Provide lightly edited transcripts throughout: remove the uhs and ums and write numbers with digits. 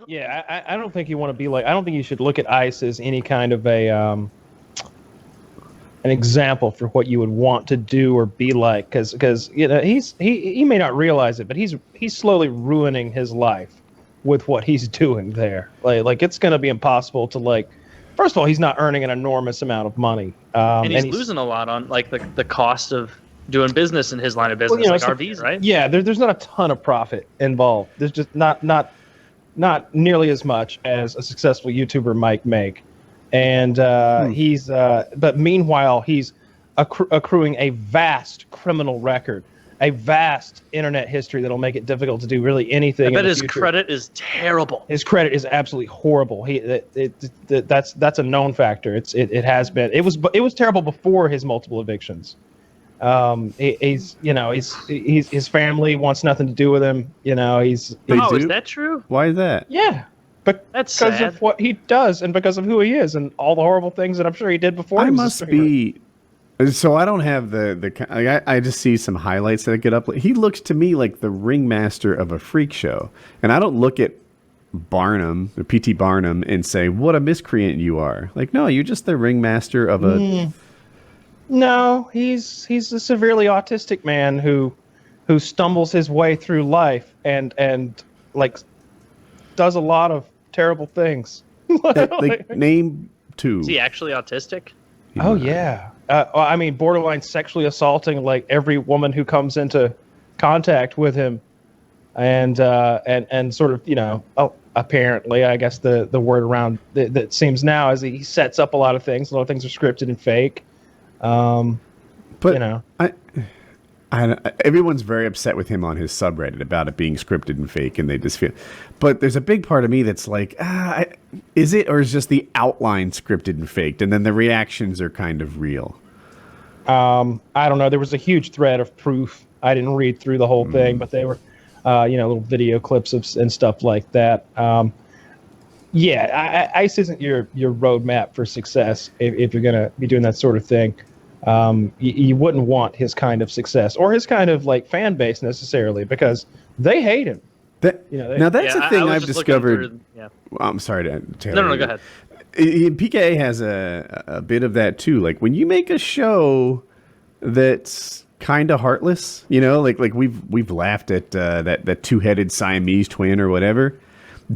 Yeah, I don't think you want to be like. I don't think you should look at Ice as any kind of an example for what you would want to do or be like, because he may not realize it, but he's slowly ruining his life with what he's doing there. Like it's going to be impossible to like. First of all, he's not earning an enormous amount of money, And he's losing a lot on like the cost of doing business in his line of business, like RVs, right? Yeah, there's not a ton of profit involved. There's just not nearly as much as a successful YouTuber might make. And but meanwhile, he's accruing a vast criminal record, a vast internet history that'll make it difficult to do really anything. I bet his future. credit is terrible. His credit is absolutely horrible. That's a known factor. It has been. It was terrible before his multiple evictions. His family wants nothing to do with him. Is that true? Why is that? Yeah. But that's because sad. of what he does and because of who he is and all the horrible things that I'm sure he did before. I must be. So I don't have I just see some highlights that get up. He looks to me like the ringmaster of a freak show, and I don't look at Barnum or P.T. Barnum and say what a miscreant you are. Like, no, you're just the ringmaster of a. No, he's a severely autistic man who stumbles his way through life and like does a lot of terrible things. Name two. Is he actually autistic? Oh yeah. I mean, borderline sexually assaulting like every woman who comes into contact with him, and sort of apparently I guess the word around that seems now is he sets up a lot of things. A lot of things are scripted and fake. But everyone's very upset with him on his subreddit about it being scripted and fake, and they just feel. But there's a big part of me that's like, is it, or is just the outline scripted and faked, and then the reactions are kind of real? I don't know. There was a huge thread of proof. I didn't read through the whole thing, but they were, little video clips and stuff like that. ICE isn't your roadmap for success if you're going to be doing that sort of thing. You wouldn't want his kind of success or his kind of like fan base necessarily because they hate him. Now that's a thing I've discovered. Well, I'm sorry to Taylor. No, go ahead. PKA has a bit of that too. Like when you make a show that's kind of heartless, like we've laughed at that two-headed Siamese twin or whatever.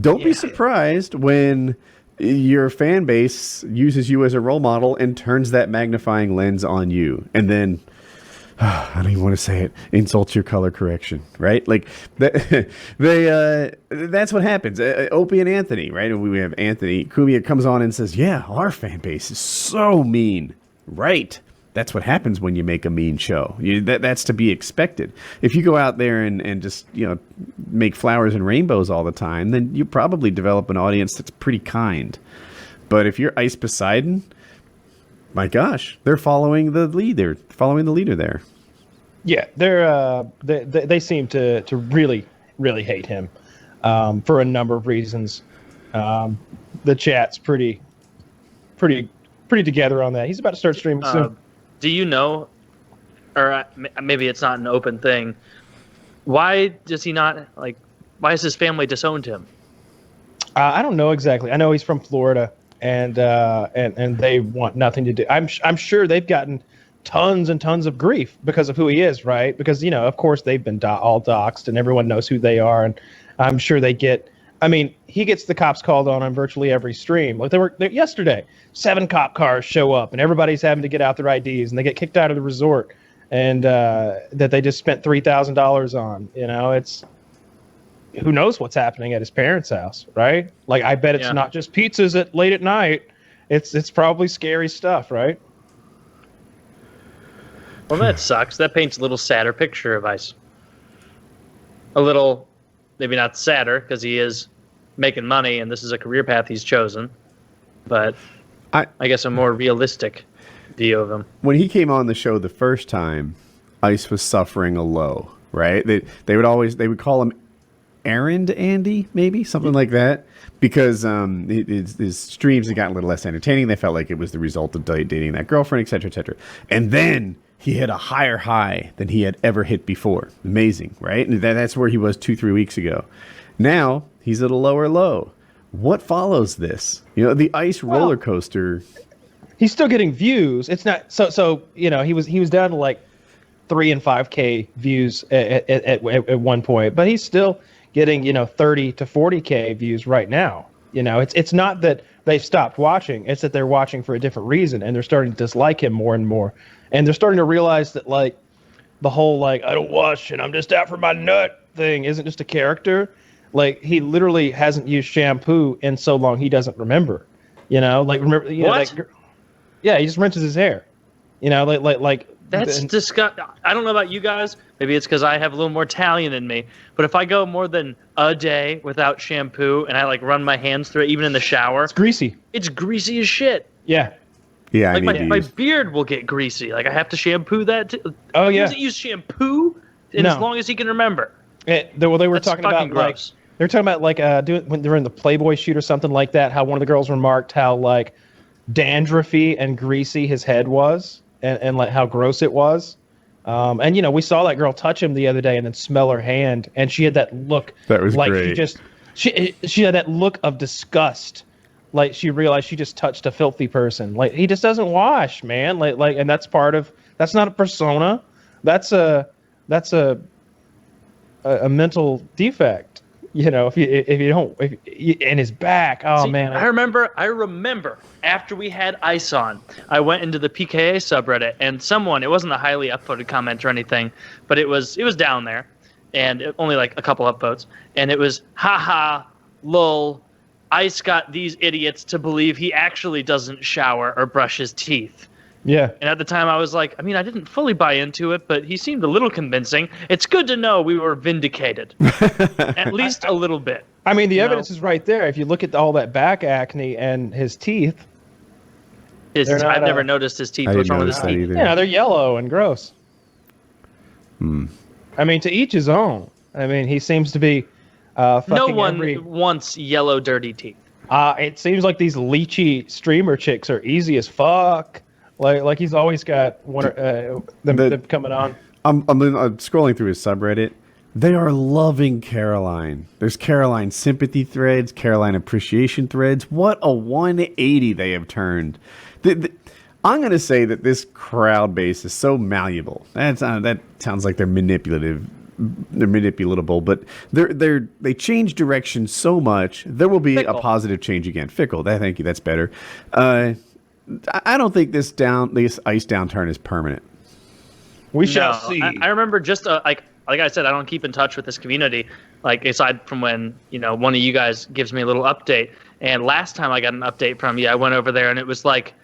Don't be surprised when your fan base uses you as a role model and turns that magnifying lens on you, and then I don't even want to say it, insults your color correction, right? Like that, that's what happens. Opie and Anthony, right? And we have Anthony Cumia comes on and says, "Yeah, our fan base is so mean," right? That's what happens when you make a mean show. That's to be expected. If you go out there and just make flowers and rainbows all the time, then you probably develop an audience that's pretty kind. But if you're Ice Poseidon, my gosh, they're following the lead. They're following the leader there. Yeah, they seem to really really hate him for a number of reasons. The chat's pretty together on that. He's about to start streaming soon. Do you know, or maybe it's not an open thing, why does he not, why has his family disowned him? I don't know exactly. I know he's from Florida, and they want nothing to do. I'm sure they've gotten tons and tons of grief because of who he is, right? Because, of course, they've been all doxxed, and everyone knows who they are, and I'm sure they get... I mean, he gets the cops called on virtually every stream. Like they were yesterday, 7 cop cars show up, and everybody's having to get out their IDs, and they get kicked out of the resort, and that they just spent $3,000 on. It's who knows what's happening at his parents' house, right? Like I bet it's not just pizzas late at night. It's probably scary stuff, right? Well, that sucks. That paints a little sadder picture of Ice. A little. Maybe not sadder because he is making money and this is a career path he's chosen, but I guess a more realistic view of him. When he came on the show the first time, Ice was suffering a low, right? They would call him Errand Andy, maybe something like that, because his streams had gotten a little less entertaining. They felt like it was the result of dating that girlfriend, et cetera, et cetera. And then he hit a higher high than he had ever hit before. Amazing, right? And that's where he was 2-3 weeks ago. Now he's at a lower low. What follows this? The ice roller coaster. He's still getting views. It's not so. He was down to like 3 and 5K views at one point, but he's still getting 30 to 40K views right now. It's not that they've stopped watching; it's that they're watching for a different reason, and they're starting to dislike him more and more, and they're starting to realize that like the whole like I don't wash and I'm just out for my nut thing isn't just a character. Like he literally hasn't used shampoo in so long he doesn't remember. Remember What? Yeah, he just rinses his hair. Like That's disgusting. I don't know about you guys. Maybe it's because I have a little more Italian in me. But if I go more than a day without shampoo and I like run my hands through it, even in the shower, it's greasy. it's greasy as shit. Yeah. Yeah, Like I need to my use. beard will get greasy. Like I have to shampoo that. Oh He yeah. doesn't use shampoo in No. as long as he can remember. They were That's talking fucking about gross. they're talking about like when they were in the Playboy shoot or something like that. How one of the girls remarked how like dandruffy and greasy his head was, and like how gross it was. And we saw that girl touch him the other day and then smell her hand, and she had that look. That was like great. she had that look of disgust. Like she realized she just touched a filthy person. Like he just doesn't wash, man. Like, and that's not a persona. That's a mental defect. If you don't, and his back. Oh See, man. I remember after we had ice on, I went into the PKA subreddit and it wasn't a highly upvoted comment or anything, but it was down there, and only like a couple upvotes, and it was haha lol, Ice got these idiots to believe he actually doesn't shower or brush his teeth. Yeah. And at the time I was like, I mean, I didn't fully buy into it, but he seemed a little convincing. It's good to know we were vindicated. At least a little bit. I mean, the evidence is right there. If you look at all that back acne and his teeth, I've never noticed his teeth. I What's didn't wrong with his notice that teeth? either. they're yellow and gross. I mean, to each his own. I mean, he seems to be fucking No one wants yellow, dirty teeth. it seems like these leechy streamer chicks are easy as fuck. Like he's always got them coming on. I'm scrolling through his subreddit. They are loving Caroline. There's Caroline sympathy threads, Caroline appreciation threads. What a 180 they have turned. I'm going to say that this crowd base is so malleable. That sounds like they're manipulative. They're manipulatable, but they change direction so much. There will be Fickle. a positive change again. Fickle. Thank you. That's better. I don't think this ice downturn is permanent. We shall No, see. I remember just like I said, I don't keep in touch with this community. Like aside from when one of you guys gives me a little update. And last time I got an update from you, I went over there and it was like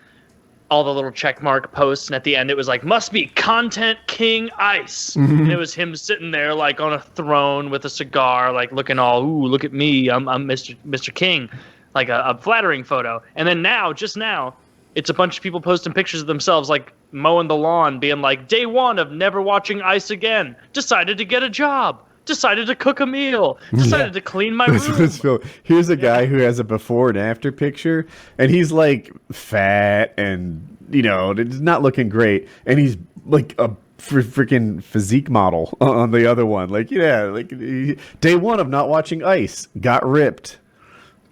all the little checkmark posts, and at the end it was like must be content king Ice, and it was him sitting there like on a throne with a cigar, like looking all ooh look at me, I'm Mr. King, like a flattering photo. And then just now. It's a bunch of people posting pictures of themselves like mowing the lawn, being like, day one of never watching Ice again. Decided to get a job. Decided to cook a meal. Decided to clean my room. Here's a guy who has a before and after picture, and he's like fat and it's not looking great, and he's like a freaking physique model on the other one. Like day one of not watching Ice, got ripped.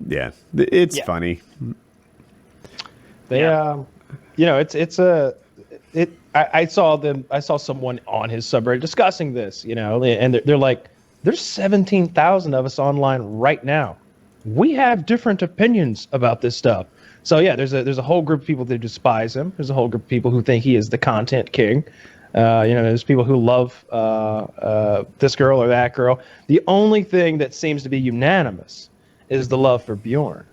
Yeah, it's funny. I saw someone on his subreddit discussing this, and they're like, there's 17,000 of us online right now. We have different opinions about this stuff. So yeah, there's a whole group of people that despise him. There's a whole group of people who think he is the content king. There's people who love this girl or that girl. The only thing that seems to be unanimous is the love for Bjorn.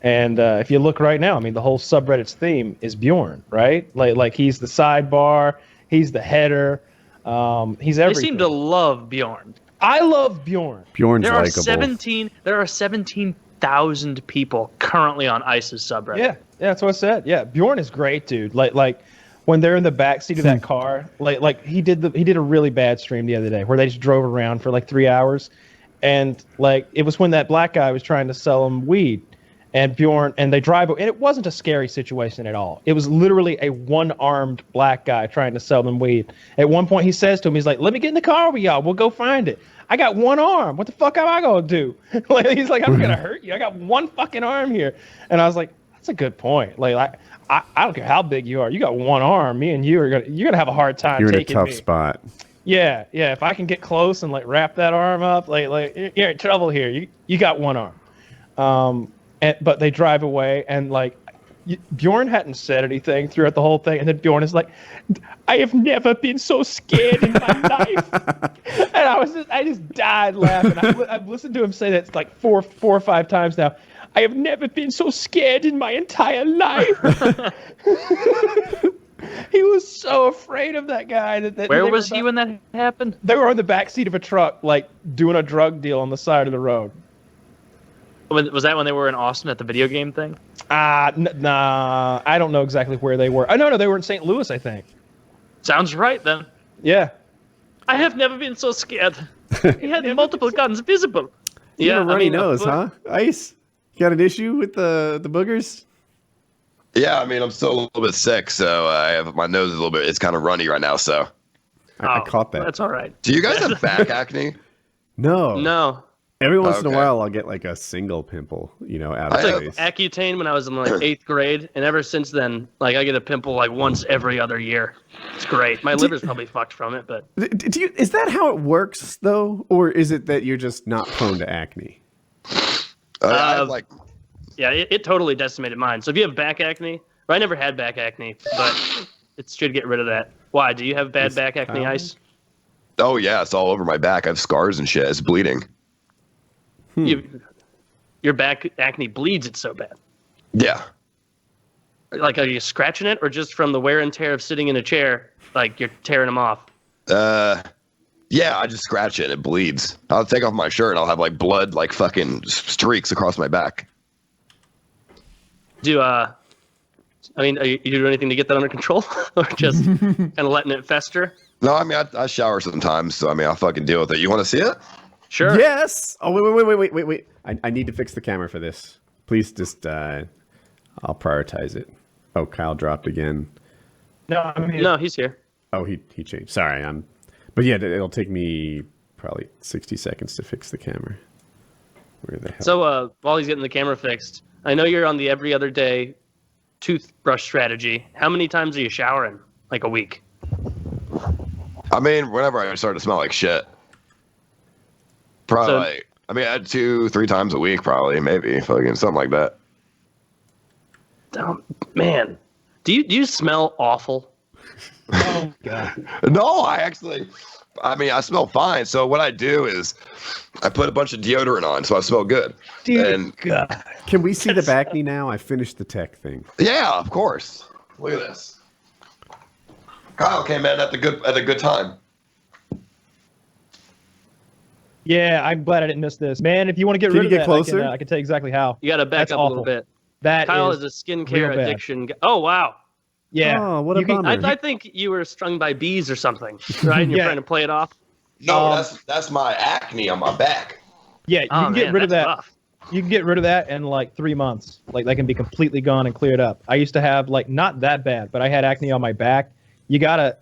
And if you look right now, I mean, the whole subreddit's theme is Bjorn, right? Like he's the sidebar, he's the header, he's everything. They seem to love Bjorn. I love Bjorn. Bjorn's There are likable. 17,000 people currently on Ice's subreddit. Yeah, that's what I said. Yeah, Bjorn is great, dude. Like when they're in the backseat of that car, like he did a really bad stream the other day where they just drove around for like 3 hours, and like it was when that black guy was trying to sell him weed. And Bjorn, and they drive, and it wasn't a scary situation at all. It was literally a one-armed black guy trying to sell them weed. At one point, he says to him, he's like, let me get in the car with y'all. We'll go find it. I got one arm. What the fuck am I gonna do? Like he's like, I'm gonna hurt you. I got one fucking arm here. And I was like, that's a good point. Like I don't care how big you are. You got one arm. Me and you you're gonna have a hard time You're in a taking tough me. spot. Yeah. If I can get close and like wrap that arm up, like you're in trouble here. You got one arm. But they drive away and like Bjorn hadn't said anything throughout the whole thing, and then Bjorn is like, "I have never been so scared in my life," and I just died laughing. I've listened to him say that like four or five times now. I have never been so scared in my entire life. He was so afraid of that guy. Where was he when that happened? They were on the back seat of a truck, like doing a drug deal on the side of the road. Was that when they were in Austin at the video game thing? Nah, I don't know exactly where they were. No, they were in St. Louis, I think. Sounds right then. Yeah. I have never been so scared. He had multiple guns visible. You have a runny nose, huh? Ice? You got an issue with the boogers? Yeah, I mean, I'm still a little bit sick, so I have my nose is a little bit. It's kind of runny right now. So I caught that. That's all right. do you guys have back acne? No. Every once in a Okay. while, I'll get like a single pimple, out I of have- face. Accutane when I was in like 8th grade, and ever since then, like I get a pimple like once every other year. It's great. My liver's probably fucked from it, but Is that how it works, though? Or is it that you're just not prone to acne? I have like yeah, it totally decimated mine. So if you have back acne, I never had back acne, but it should get rid of that. Why? Do you have bad back acne, Ice? oh yeah, it's all over my back. I have scars and shit. It's bleeding. Your back acne bleeds. It's so bad. Yeah. Like, are you scratching it, or just from the wear and tear of sitting in a chair, like you're tearing them off? Yeah, I just scratch it and it bleeds. I'll take off my shirt and I'll have like blood, like fucking streaks across my back. Are you doing anything to get that under control, or just kind of letting it fester? No, I mean, I shower sometimes, so I mean, I'll fucking deal with it. You want to see it? Sure. Yes! Oh, wait. I need to fix the camera for this. Please just, I'll prioritize it. Oh, Kyle dropped again. No, I mean, No, he's here. Oh, he changed. Sorry, but yeah, it'll take me probably 60 seconds to fix the camera. Where the hell? So while he's getting the camera fixed, I know you're on the every other day toothbrush strategy. How many times are you showering? Like a week? I mean, whenever I start to smell like shit. Probably, So- I mean, 2-3 times a week, probably, maybe, fucking something like that. Oh, man, do you smell awful? oh god. No, I smell fine. So what I do is I put a bunch of deodorant on, so I smell good. Dude, And god. Can we see the backney now? I finished the tech thing. yeah, of course. Look at this. Kyle came in at a good time. Yeah, I'm glad I didn't miss this. Man, if you want to get Can rid you of get that, closer? I can tell you exactly how. You got to back That's up a little awful. bit. That Kyle is is a real skincare bad. addiction. Oh wow. Yeah. Oh, what a You can- bummer. I think you were stung by bees or something, right? And you're Yeah. trying to play it off. No, that's my acne on my back. Yeah, you Oh, can get man, rid of that's that. rough. You can get rid of that in like 3 months. Like that can be completely gone and cleared up. I used to have like not that bad, but I had acne on my back. You gotta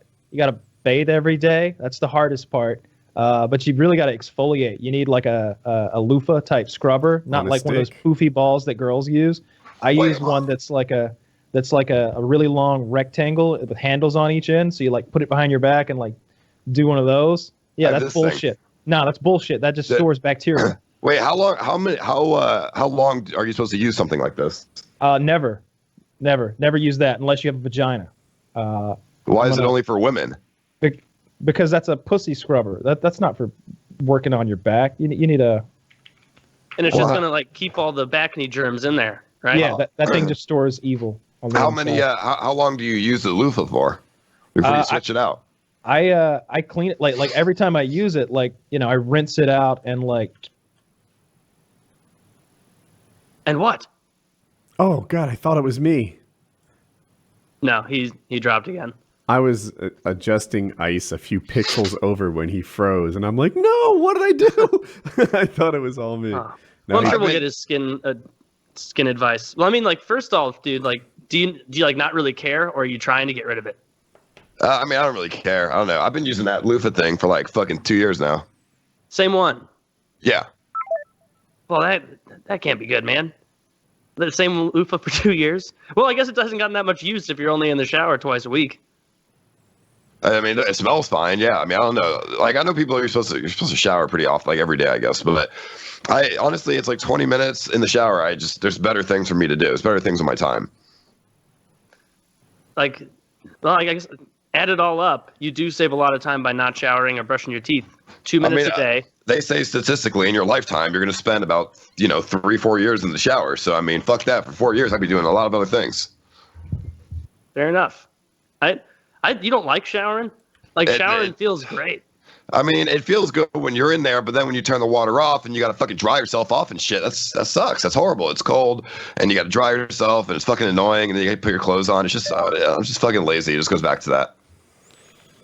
bathe every day. That's the hardest part. But you really gotta exfoliate. You need like a loofah type scrubber, not On a like one of those stick? poofy balls that girls use. I Wait, use one that's like a really long rectangle with handles on each end. So you like put it behind your back and like do one of those. Yeah, I have that's this thing. bullshit. No, that's bullshit. That just That- stores bacteria. Wait, how long are you supposed to use something like this? Never use that unless you have a vagina. Why is it gonna- only for women? Because that's a pussy scrubber. That's not for working on your back. You need a And it's just Wow. gonna like keep all the acne germs in there, right? yeah. That thing just stores evil. On the How inside. many? How long do you use the loofah for before you switch it out? I clean it like every time I use it, like I rinse it out and like And what? Oh, God, I thought it was me. No, he dropped again. I was adjusting ice a few pixels over when he froze, and I'm like, no, what did I do? I thought it was all me. Oh. No, Well, I'm he- sure we'll I get his skin advice. Well, I mean, like first off, dude, like, do you like not really care, or are you trying to get rid of it? I mean, I don't really care. I don't know. I've been using that loofah thing for like fucking 2 years now. Same one. Yeah. Well, that can't be good, man. The same loofah for 2 years. Well, I guess it hasn't gotten that much use if you're only in the shower twice a week. I mean, it smells fine. Yeah. I mean, I don't know. Like, I know people you're supposed to shower pretty often, like every day, I guess. But I honestly, it's like 20 minutes in the shower. There's better things for me to do. There's better things with my time. Like, well, I guess add it all up, you do save a lot of time by not showering or brushing your teeth 2 minutes a day. They say statistically in your lifetime, you're going to spend about, 3-4 years in the shower. So, I mean, fuck that. For 4 years, I'd be doing a lot of other things. Fair enough. You don't like showering? Like, showering feels great. I mean, it feels good when you're in there, but then when you turn the water off and you got to fucking dry yourself off and shit, that sucks. That's horrible. It's cold and you got to dry yourself and it's fucking annoying and then you got to put your clothes on. It's just, I'm just fucking lazy. It just goes back to that.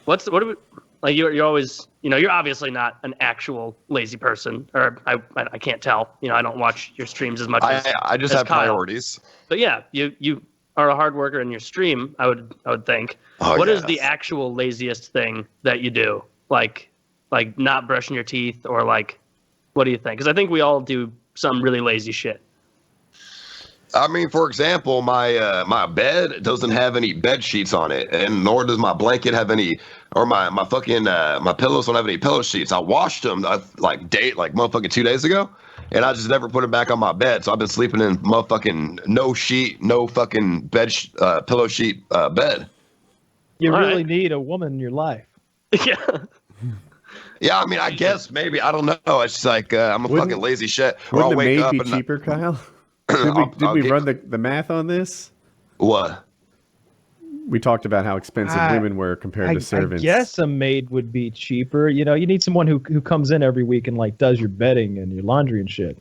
What do we, like, you're always, you're obviously not an actual lazy person, or I can't tell. I don't watch your streams as much as I just as have Kyle. priorities. But yeah, you are a hard worker in your stream, I would think. What is the actual laziest thing that you do? Like not brushing your teeth, or like, what do you think? Because I think we all do some really lazy shit. I mean, for example, my bed doesn't have any bed sheets on it, and nor does my blanket have any, or my fucking my pillows don't have any pillow sheets. I washed them like motherfucking 2 days ago, and I just never put them back on my bed. So I've been sleeping in motherfucking no sheet, no fucking bed pillow sheet bed. You really need a woman in your life. Yeah. Yeah, I mean, I guess maybe, I don't know. It's just like I'm a fucking lazy shit. Or Wouldn't I'll the wake maid up be and cheaper, Kyle? Did we run the math on this? What? We talked about how expensive women were compared to servants. I guess a maid would be cheaper. You need someone who comes in every week and like does your bedding and your laundry and shit.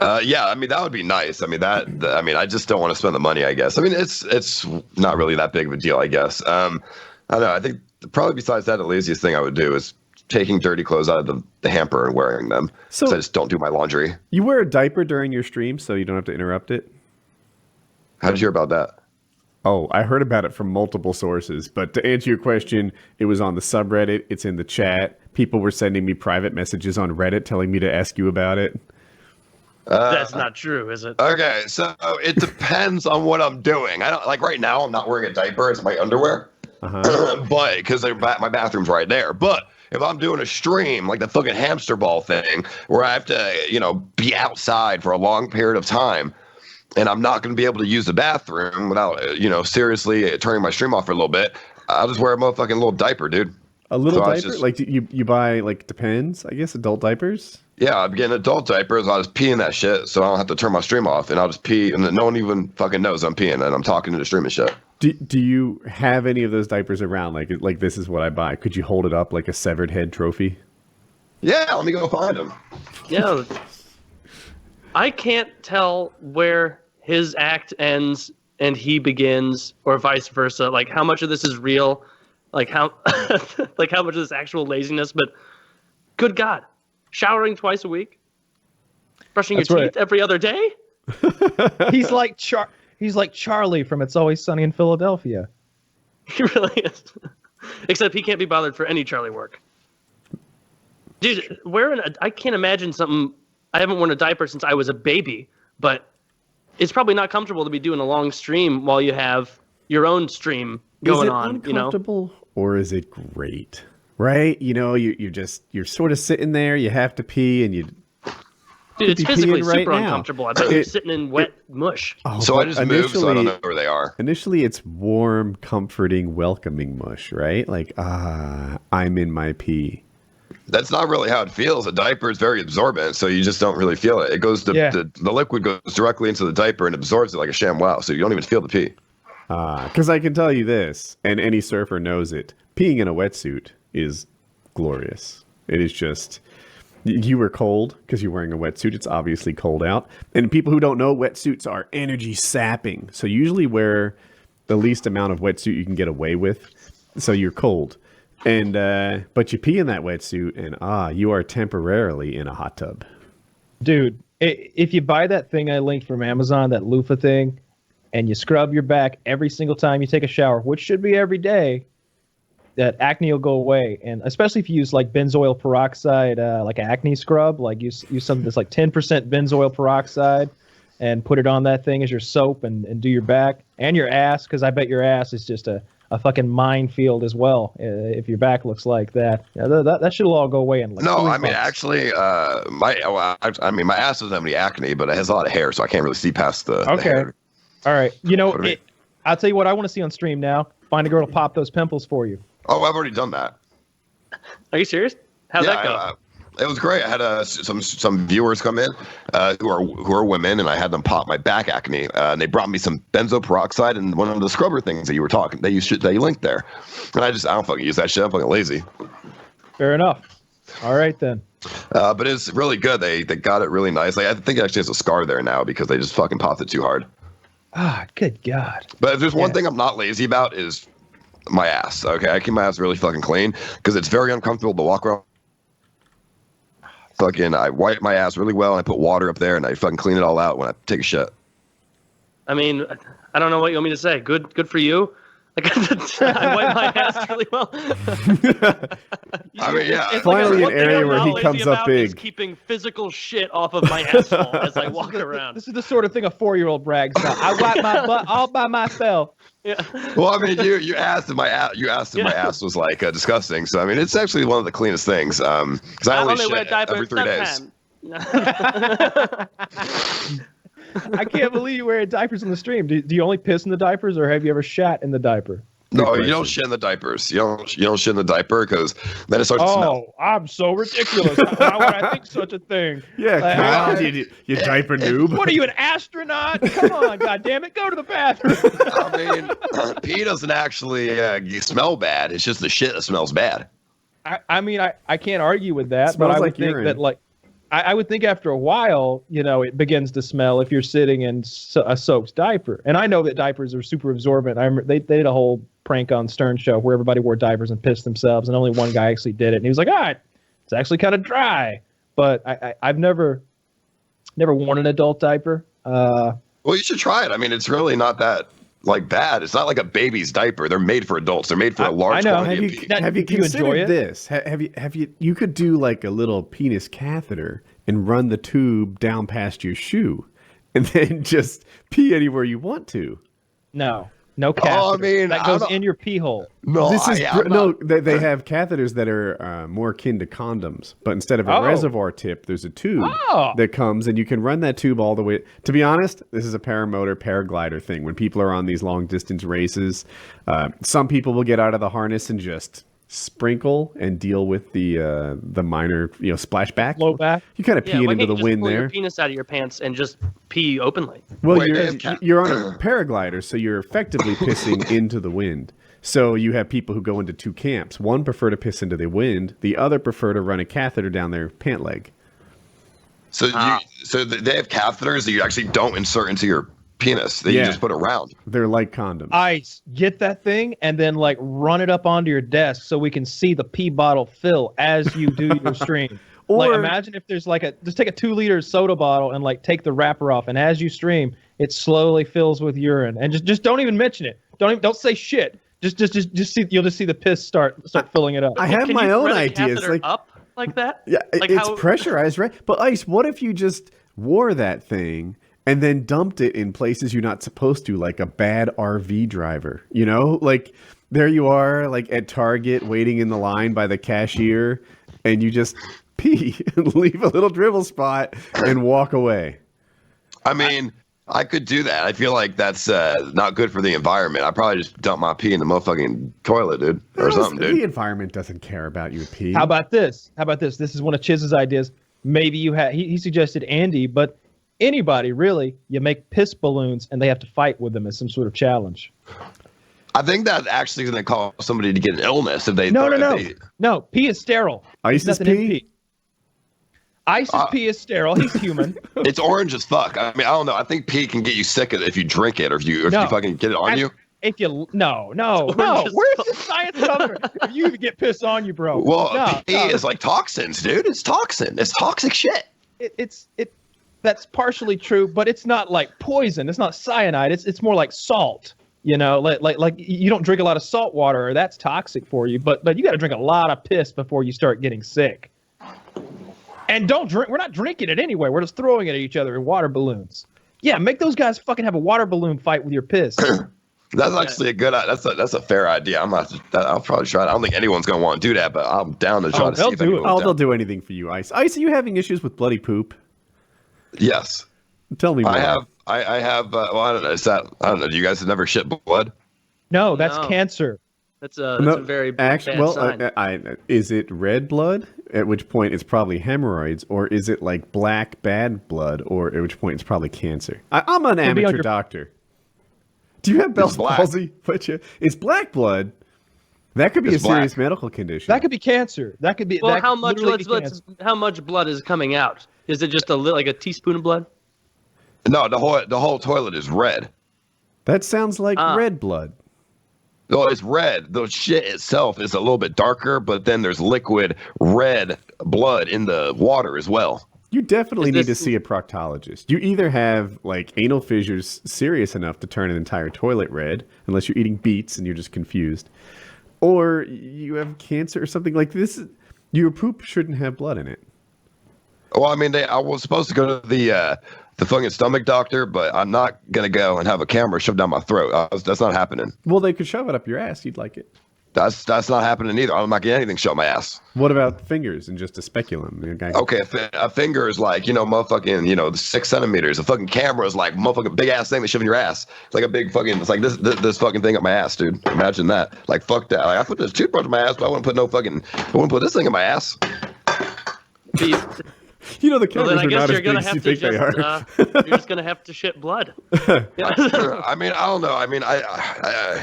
Yeah, I mean, that would be nice. I mean, I just don't want to spend the money, I guess. I mean, it's not really that big of a deal, I guess. I don't know. I think probably besides that, the laziest thing I would do is taking dirty clothes out of the hamper and wearing them. So I just don't do my laundry. You wear a diaper during your stream so you don't have to interrupt it? How did you hear about that? Oh, I heard about it from multiple sources. But to answer your question, it was on the subreddit. It's in the chat. People were sending me private messages on Reddit telling me to ask you about it. That's not true, is it? Okay, so it depends on what I'm doing. I don't, like, right now I'm not wearing a diaper. It's my underwear. But because my bathroom's right there. But if I'm doing a stream, like the fucking hamster ball thing, where I have to, be outside for a long period of time, and I'm not going to be able to use the bathroom without, seriously turning my stream off for a little bit, I'll just wear a motherfucking little diaper, dude. A little diaper? Like you buy, like, depends, I guess, adult diapers? Yeah, I'm getting adult diapers. I'll just pee in that shit, so I don't have to turn my stream off, and I'll just pee, and no one even fucking knows I'm peeing, and I'm talking to the stream and shit. Do you have any of those diapers around? Like this is what I buy. Could you hold it up like a severed head trophy? Yeah, let me go find them. Yeah. I can't tell where his act ends and he begins, or vice versa. Like, how much of this is real? Like, how like how much of this actual laziness? But good God, showering twice a week, brushing your teeth every other day. He's like Charlie from It's Always Sunny in Philadelphia. He really is. Except he can't be bothered for any Charlie work. Dude, I can't imagine something. I haven't worn a diaper since I was a baby, but it's probably not comfortable to be doing a long stream while you have your own stream going on. Is it uncomfortable or is it great? Right? You're sort of sitting there. You have to pee, and you. Dude, it's physically super uncomfortable. I bet you're sitting in wet mush. Oh, so I just moved, so I don't know where they are. Initially, it's warm, comforting, welcoming mush, right? Like, I'm in my pee. That's not really how it feels. A diaper is very absorbent, so you just don't really feel it. It goes the liquid goes directly into the diaper and absorbs it like a ShamWow, so you don't even feel the pee. Because I can tell you this, and any surfer knows it, peeing in a wetsuit is glorious. It is just... You were cold because you're wearing a wetsuit. It's obviously cold out. And people who don't know, wetsuits are energy sapping. So usually wear the least amount of wetsuit you can get away with. So you're cold. And but you pee in that wetsuit and you are temporarily in a hot tub. Dude, if you buy that thing I linked from Amazon, that loofah thing, and you scrub your back every single time you take a shower, which should be every day, that acne will go away, and especially if you use like benzoyl peroxide, like acne scrub, like use something that's like 10% benzoyl peroxide, and put it on that thing as your soap, and do your back and your ass, because I bet your ass is just a fucking minefield as well. If your back looks like that, that should all go away in like No, 3 I mean months. actually, my ass doesn't have any acne, but it has a lot of hair, so I can't really see past the Okay. hair. All right, What do we- I'll tell you what I want to see on stream now. Find a girl to pop those pimples for you. Oh, I've already done that. Are you serious? How'd that go? It was great. I had some viewers come in who are women, and I had them pop my back acne. And they brought me some benzo peroxide and one of the scrubber things that you were talking that you linked there. And I don't fucking use that shit. I'm fucking lazy. Fair enough. All right then. But it's really good. They got it really nice. Like, I think it actually has a scar there now because they just fucking popped it too hard. Ah, good God. But if there's one thing I'm not lazy about is my ass. Okay, I keep my ass really fucking clean because it's very uncomfortable to walk around. Fucking, I wipe my ass really well, and I put water up there, and I fucking clean it all out when I take a shit. I mean, I don't know what you want me to say. Good for you. Like, I wipe my ass really well. I mean, yeah. It's Finally one an thing area I'm where not he lazy comes up about is big. keeping physical shit off of my asshole as I walk around. This is the sort of thing a 4-year-old brags about. I wipe my butt all by myself. Yeah. Well, I mean, you asked if my ass was like disgusting. So I mean, it's actually one of the cleanest things. Because I only wear shit diapers every 3 days. sometimes. I can't believe you wear diapers in the stream. Do you only piss in the diapers, or have you ever shat in the diaper? No, you don't shit in the diapers. You don't shit in the diaper because then it starts to smell. Oh, I'm so ridiculous. How would I think such a thing? Yeah, Like, Kyle, you diaper noob. What are you, an astronaut? Come on, goddammit, go to the bathroom. I mean, pee doesn't actually smell bad. It's just the shit that smells bad. I mean, I can't argue with that, Smells but I would like think urine. that, like, I would think after a while, it begins to smell if you're sitting in a soaked diaper. And I know that diapers are super absorbent. I remember they did a whole prank on Stern Show where everybody wore diapers and pissed themselves, and only one guy actually did it. And he was like, it's actually kind of dry. But I've never worn an adult diaper. Well, you should try it. I mean, it's really not that bad. It's not like a baby's diaper. They're made for adults. They're made for a large I know. quantity of pee. Have you Do you enjoy considered it? this? Have you? You could do like a little penis catheter and run the tube down past your shoe, and then just pee anywhere you want to. No catheter. Oh, I mean, that goes in your pee hole. No, This is I'm not- They have catheters that are more akin to condoms, but instead of a Oh. reservoir tip, there's a tube Oh. that comes, and you can run that tube all the way. To be honest, this is a paramotor paraglider thing. When people are on these long distance races, some people will get out of the harness and just sprinkle and deal with the minor splashback. Low back. You kind of Yeah, pee why into can't the you just wind pull there. your penis out of your pants and just pee openly? Well, Wait, they have you're on a paraglider, so you're effectively pissing into the wind. So you have people who go into two camps. One prefer to piss into the wind. The other prefer to run a catheter down their pant leg. So they have catheters that you actually don't insert into your penis. That Yeah. you just put around. They're like condoms. Ice, get that thing and then run it up onto your desk so we can see the pee bottle fill as you do your stream. Or- Imagine if there's just take a 2-liter soda bottle and take the wrapper off, and as you stream, it slowly fills with urine. And just don't even mention it. Don't say shit. Just see, you'll just see the piss start filling it up. I have Can my you own run a ideas. catheter up like that? Yeah, Like it's how- pressurized, right? But Ice, what if you just wore that thing and then dumped it in places you're not supposed to, like a bad RV driver? There you are, at Target, waiting in the line by the cashier, and you just pee and leave a little dribble spot and walk away. I mean, I could do that. I feel like that's not good for the environment. I probably just dump my pee in the motherfucking toilet, dude, or something, The dude. environment doesn't care about your pee. How about this? This is one of Chiz's ideas. Maybe he suggested Andy, but anybody really, you make piss balloons and they have to fight with them as some sort of challenge. I think that actually is going to cause somebody to get an illness if they. No, pee is sterile. Ice There's is nothing in pee? Ice's pee is sterile. He's human. It's orange as fuck. I mean, I don't know. I think pee can get you sick if you drink it or if you fucking get it on you. If you no. orange as Where's fuck. the science cover? If you even get pissed on you, bro. Well, pee no. is like toxins, dude. It's toxin. It's toxic shit. It's that's partially true, but it's not like poison. It's not cyanide. It's more like salt. You know, like you don't drink a lot of salt water, or that's toxic for you. But you got to drink a lot of piss before you start getting sick. And don't drink. We're not drinking it anyway. We're just throwing it at each other in water balloons. Yeah, make those guys fucking have a water balloon fight with your piss. That's actually a good. That's a fair idea. I'll probably try it. I don't think anyone's gonna want to do that, but I'm down to try to see if anyone's down. They'll do anything for you, Ice. Ice, are you having issues with bloody poop? Yes. Tell me more. I have. Well, I don't know. I don't know. You guys have never shit blood? No, that's cancer. That's a very bad sign. Is it red blood? At which point it's probably hemorrhoids, or is it like black bad blood, or at which point it's probably cancer? I'm an amateur doctor. Do you have Bell's palsy? It's black blood. That could be a serious medical condition. That could be cancer. That could be. Well, how much blood is coming out? Is it just like a teaspoon of blood? No, the whole toilet is red. That sounds like red blood. No, it's red. The shit itself is a little bit darker, but then there's liquid red blood in the water as well. You definitely need to see a proctologist. You either have like anal fissures serious enough to turn an entire toilet red, unless you're eating beets and you're just confused, or you have cancer or something like this. Your poop shouldn't have blood in it. Well, I mean, I was supposed to go to the fucking stomach doctor, but I'm not gonna go and have a camera shoved down my throat. That's not happening. Well, they could shove it up your ass. You'd like it. That's not happening either. I'm not getting anything shoved my ass. What about fingers and just a speculum? Okay, a finger is like, motherfucking, 6 centimeters. A fucking camera is like motherfucking big ass thing they shove in your ass. It's like a big fucking, it's like this fucking thing up my ass, dude. Imagine that. Like, fuck that. Like, I put this toothbrush in my ass, but I wouldn't put this thing in my ass. The cameras are not as big as you think they are. You're just gonna have to shit blood. I mean, I don't know. I mean, I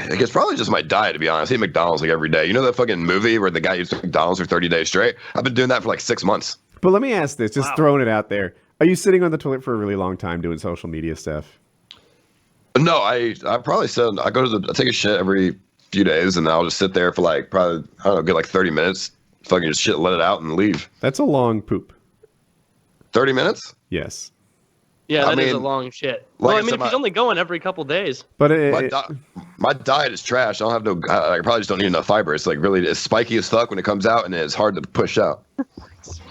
it's probably just my diet, to be honest. I eat McDonald's like every day. You know that fucking movie where the guy eats McDonald's for 30 days straight? I've been doing that for like 6 months. But let me ask this, just throwing it out there. Are you sitting on the toilet for a really long time doing social media stuff? No, I probably said I take a shit every few days, and I'll just sit there for like probably, I don't know, get like 30 minutes, fucking just shit, let it out, and leave. That's a long poop. 30 minutes? Yes. Yeah, that is a long shit. Well, I mean, if he's only going every couple days. But my diet is trash. I don't have I probably just don't need enough fiber. It's like really, it's spiky as fuck when it comes out, and it's hard to push out.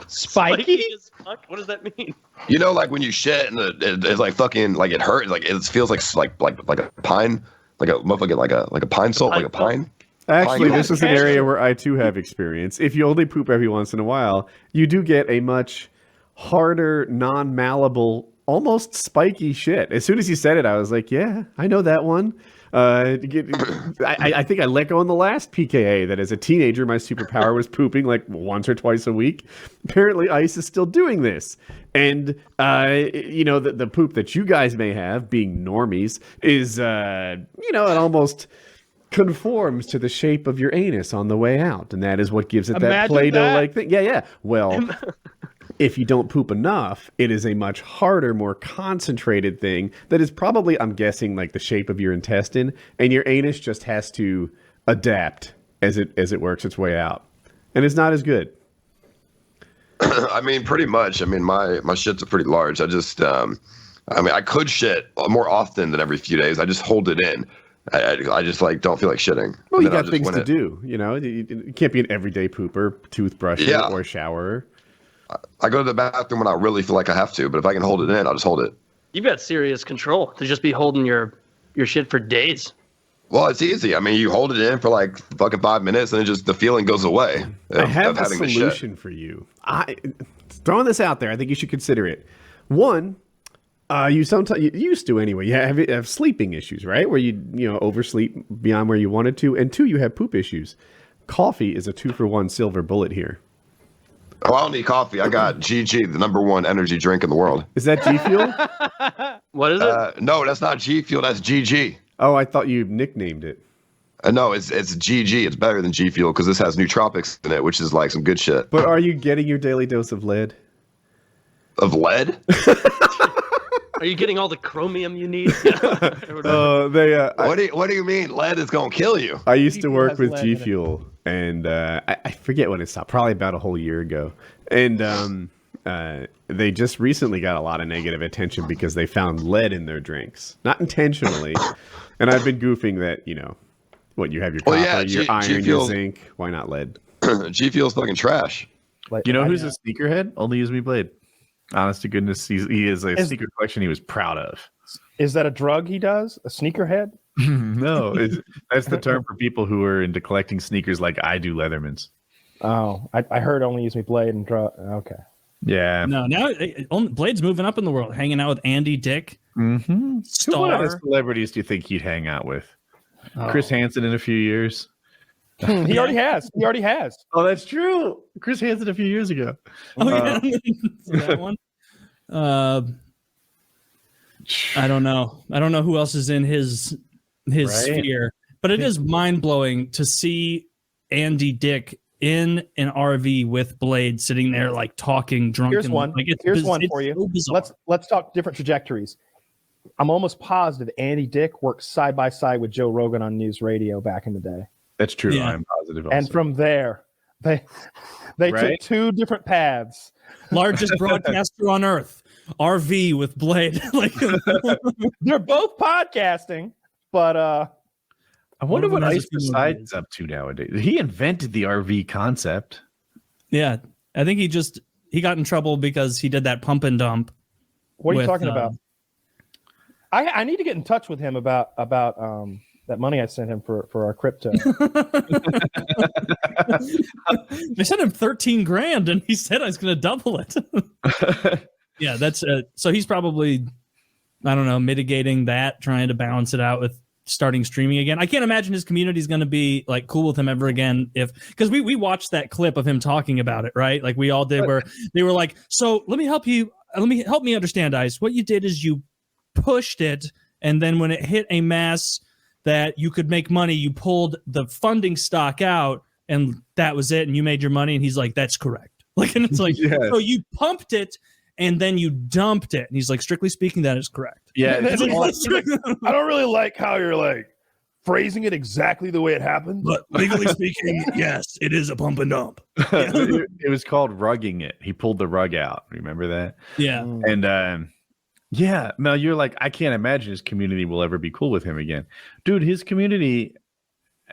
Spiky as fuck? What does that mean? You know, like when you shit and it's like fucking, like it hurts, like it feels like a pine, like a motherfucking, like a pine salt, like a pine. Actually, this is an area where I too have experience. If you only poop every once in a while, you do get a much harder, non-malleable, almost spiky shit. As soon as you said it, I was like, yeah, I know that one. I think I let go in the last PKA that as a teenager, my superpower was pooping like once or twice a week. Apparently, Ice is still doing this. And, the poop that you guys may have, being normies, is, it almost conforms to the shape of your anus on the way out. And that is what gives it that Play-Doh-like thing. Yeah. Well... If you don't poop enough, it is a much harder, more concentrated thing that is probably, I'm guessing, like the shape of your intestine, and your anus just has to adapt as it works its way out. And it's not as good. I mean, pretty much. I mean, my shits are pretty large. I just, I could shit more often than every few days. I just hold it in. I just don't feel like shitting. Well, you got things to do, You can't be an everyday pooper, toothbrusher, or showerer. I go to the bathroom when I really feel like I have to, but if I can hold it in, I'll just hold it. You've got serious control to just be holding your shit for days. Well, it's easy. I mean, you hold it in for like fucking 5 minutes, and it just the feeling goes away. I have a solution for you. Throwing this out there, I think you should consider it. One, you used to anyway. You have sleeping issues, right? Where you oversleep beyond where you wanted to, and two, you have poop issues. Coffee is a 2-for-1 silver bullet here. Oh, I don't need coffee. I got GG, the #1 energy drink in the world. Is that G Fuel? What is it? No, that's not G Fuel. That's GG. Oh, I thought you nicknamed it. No, it's GG. It's better than G Fuel because this has nootropics in it, which is like some good shit. But are you getting your daily dose of lead? Of lead? Are you getting all the chromium you need? What do you mean lead is gonna kill you? I used to work with G Fuel, and I forget when it stopped. Probably about a whole year ago. And they just recently got a lot of negative attention because they found lead in their drinks, not intentionally. And I've been goofing that, what you have your copper, your iron, your zinc. Why not lead? G Fuel's fucking trash. Like, who's a sneakerhead? Only Use Me Blade. Honest to goodness, he is a sneaker collection he was proud of. Is that a drug he does? A sneakerhead? No, that's the term for people who are into collecting sneakers like I do Leathermans. Oh, I heard Only Use Me Blade and drug. Okay. Yeah. No, now Blade's moving up in the world, hanging out with Andy Dick. Mm-hmm. Star. What other celebrities do you think he'd hang out with? Chris Hansen in a few years. He already has. Oh, that's true. Chris Hansen a few years ago. Oh, yeah. That one. I don't know. I don't know who else is in his sphere, but it is mind blowing to see Andy Dick in an RV with Blade sitting there like talking drunk. Here's one. Like, Here's one for you. So let's talk different trajectories. I'm almost positive Andy Dick worked side by side with Joe Rogan on news radio back in the day. That's true. Yeah. I'm positive. Also. And from there, they took two different paths. Largest broadcaster on earth, RV with Blade. Like they're both podcasting, but I wonder what Ice Poseidon's up to nowadays. He invented the RV concept. Yeah, I think he got in trouble because he did that pump and dump. What are you talking about? I need to get in touch with him about that money I sent him for our crypto. They sent him $13,000 and he said I was going to double it. Yeah, that's so he's probably, I don't know, mitigating that, trying to balance it out with starting streaming again. I can't imagine his community is going to be like cool with him ever again because we watched that clip of him talking about it, right? Like we all did, where they were like, so let me help me understand, Ice. What you did is you pushed it, and then when it hit a mass that you could make money, you pulled the funding stock out, and that was it, and you made your money. And he's like, that's correct. Like, and it's like, yes. So you pumped it and then you dumped it. And he's like, strictly speaking, that is correct. Yeah. I don't really like how you're like phrasing it exactly the way it happened. But legally speaking, yes, it is a pump and dump. It was called rugging it. He pulled the rug out. Remember that? Yeah. And yeah, Mel, you're like, I can't imagine his community will ever be cool with him again. Dude, his community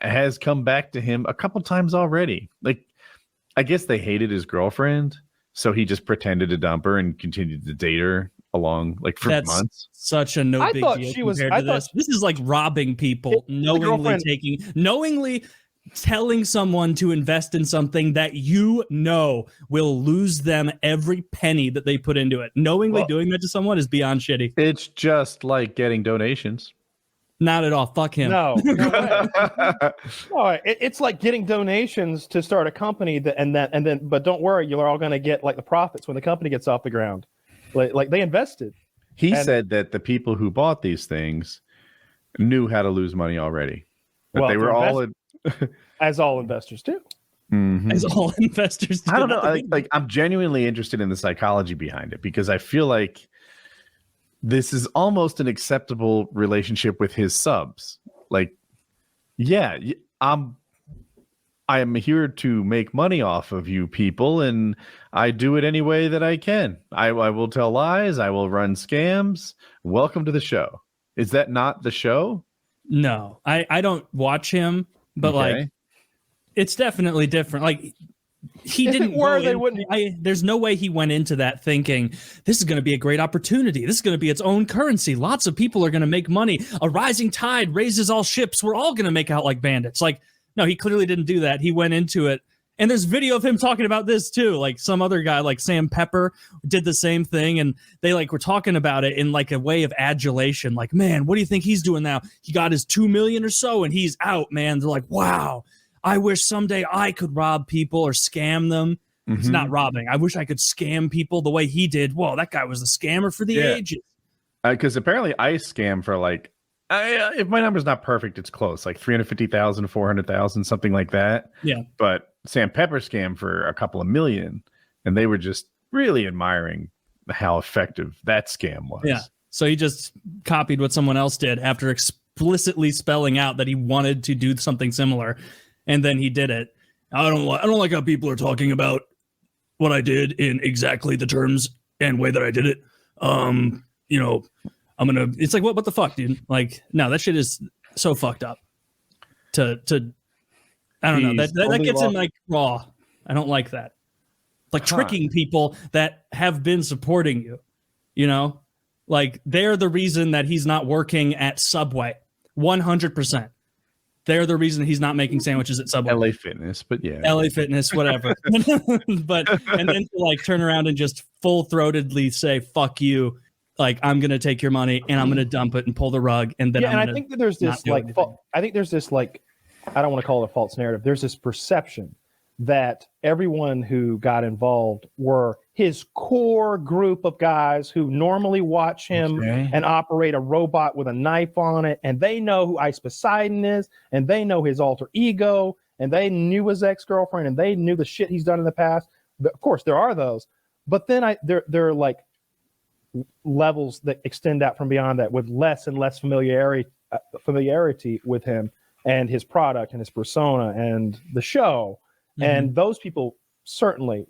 has come back to him a couple times already. Like, I guess they hated his girlfriend, so he just pretended to dump her and continued to date her along like for months. Such a big deal compared to this. This is like robbing people, knowingly telling someone to invest in something that you know will lose them every penny that they put into it. Knowingly doing that to someone is beyond shitty. It's just like getting donations. Not at all. Fuck him. No way. No, it's like getting donations to start a company but don't worry, you're all going to get like the profits when the company gets off the ground. Like they invested. He said that the people who bought these things knew how to lose money already. But they were all as all investors do. Mm-hmm. As all investors do. I don't know. I'm genuinely interested in the psychology behind it because I feel like this is almost an acceptable relationship with his subs. Like, yeah, I am here to make money off of you people, and I do it any way that I can. I will tell lies. I will run scams. Welcome to the show. Is that not the show? No, I don't watch him, but like, it's definitely different. Like, he didn't. There's no way he went into that thinking this is going to be a great opportunity. This is going to be its own currency. Lots of people are going to make money. A rising tide raises all ships. We're all going to make out like bandits. Like, no, he clearly didn't do that. He went into it. And there's video of him talking about this too. Like some other guy, like Sam Pepper, did the same thing. And they like were talking about it in like a way of adulation. Like, man, what do you think he's doing now? He got his 2 million or so and he's out, man. They're like, wow, I wish someday I could rob people or scam them. Mm-hmm. It's not robbing. I wish I could scam people the way he did. Whoa, that guy was a scammer for the ages. Because apparently I scam for like, if my number's not perfect, it's close, like 350,000 to 400,000, something like that. Yeah. But Sam Pepper scammed for a couple of million, and they were just really admiring how effective that scam was. Yeah. So he just copied what someone else did after explicitly spelling out that he wanted to do something similar, and then he did it. I don't like how people are talking about what I did in exactly the terms and way that I did it. You know, I'm gonna. It's like what the fuck, dude? Like, no, that shit is so fucked up. To I don't know. That gets in like raw. I don't like that. Like tricking people that have been supporting you. You know, like they're the reason that he's not working at Subway. 100%. They're the reason he's not making sandwiches at Subway. LA Fitness, but yeah. LA Fitness, whatever. But and then to like turn around and just full-throatedly say, fuck you. Like, I'm going to take your money and I'm going to dump it and pull the rug. And then I think that there's this like, I think there's this like, I don't want to call it a false narrative. There's this perception that everyone who got involved were his core group of guys who normally watch him and operate a robot with a knife on it. And they know who Ice Poseidon is, and they know his alter ego, and they knew his ex-girlfriend, and they knew the shit he's done in the past. But of course, there are those. But then there are like levels that extend out from beyond that with less and less familiarity with him and his product and his persona and the show. And those people certainly,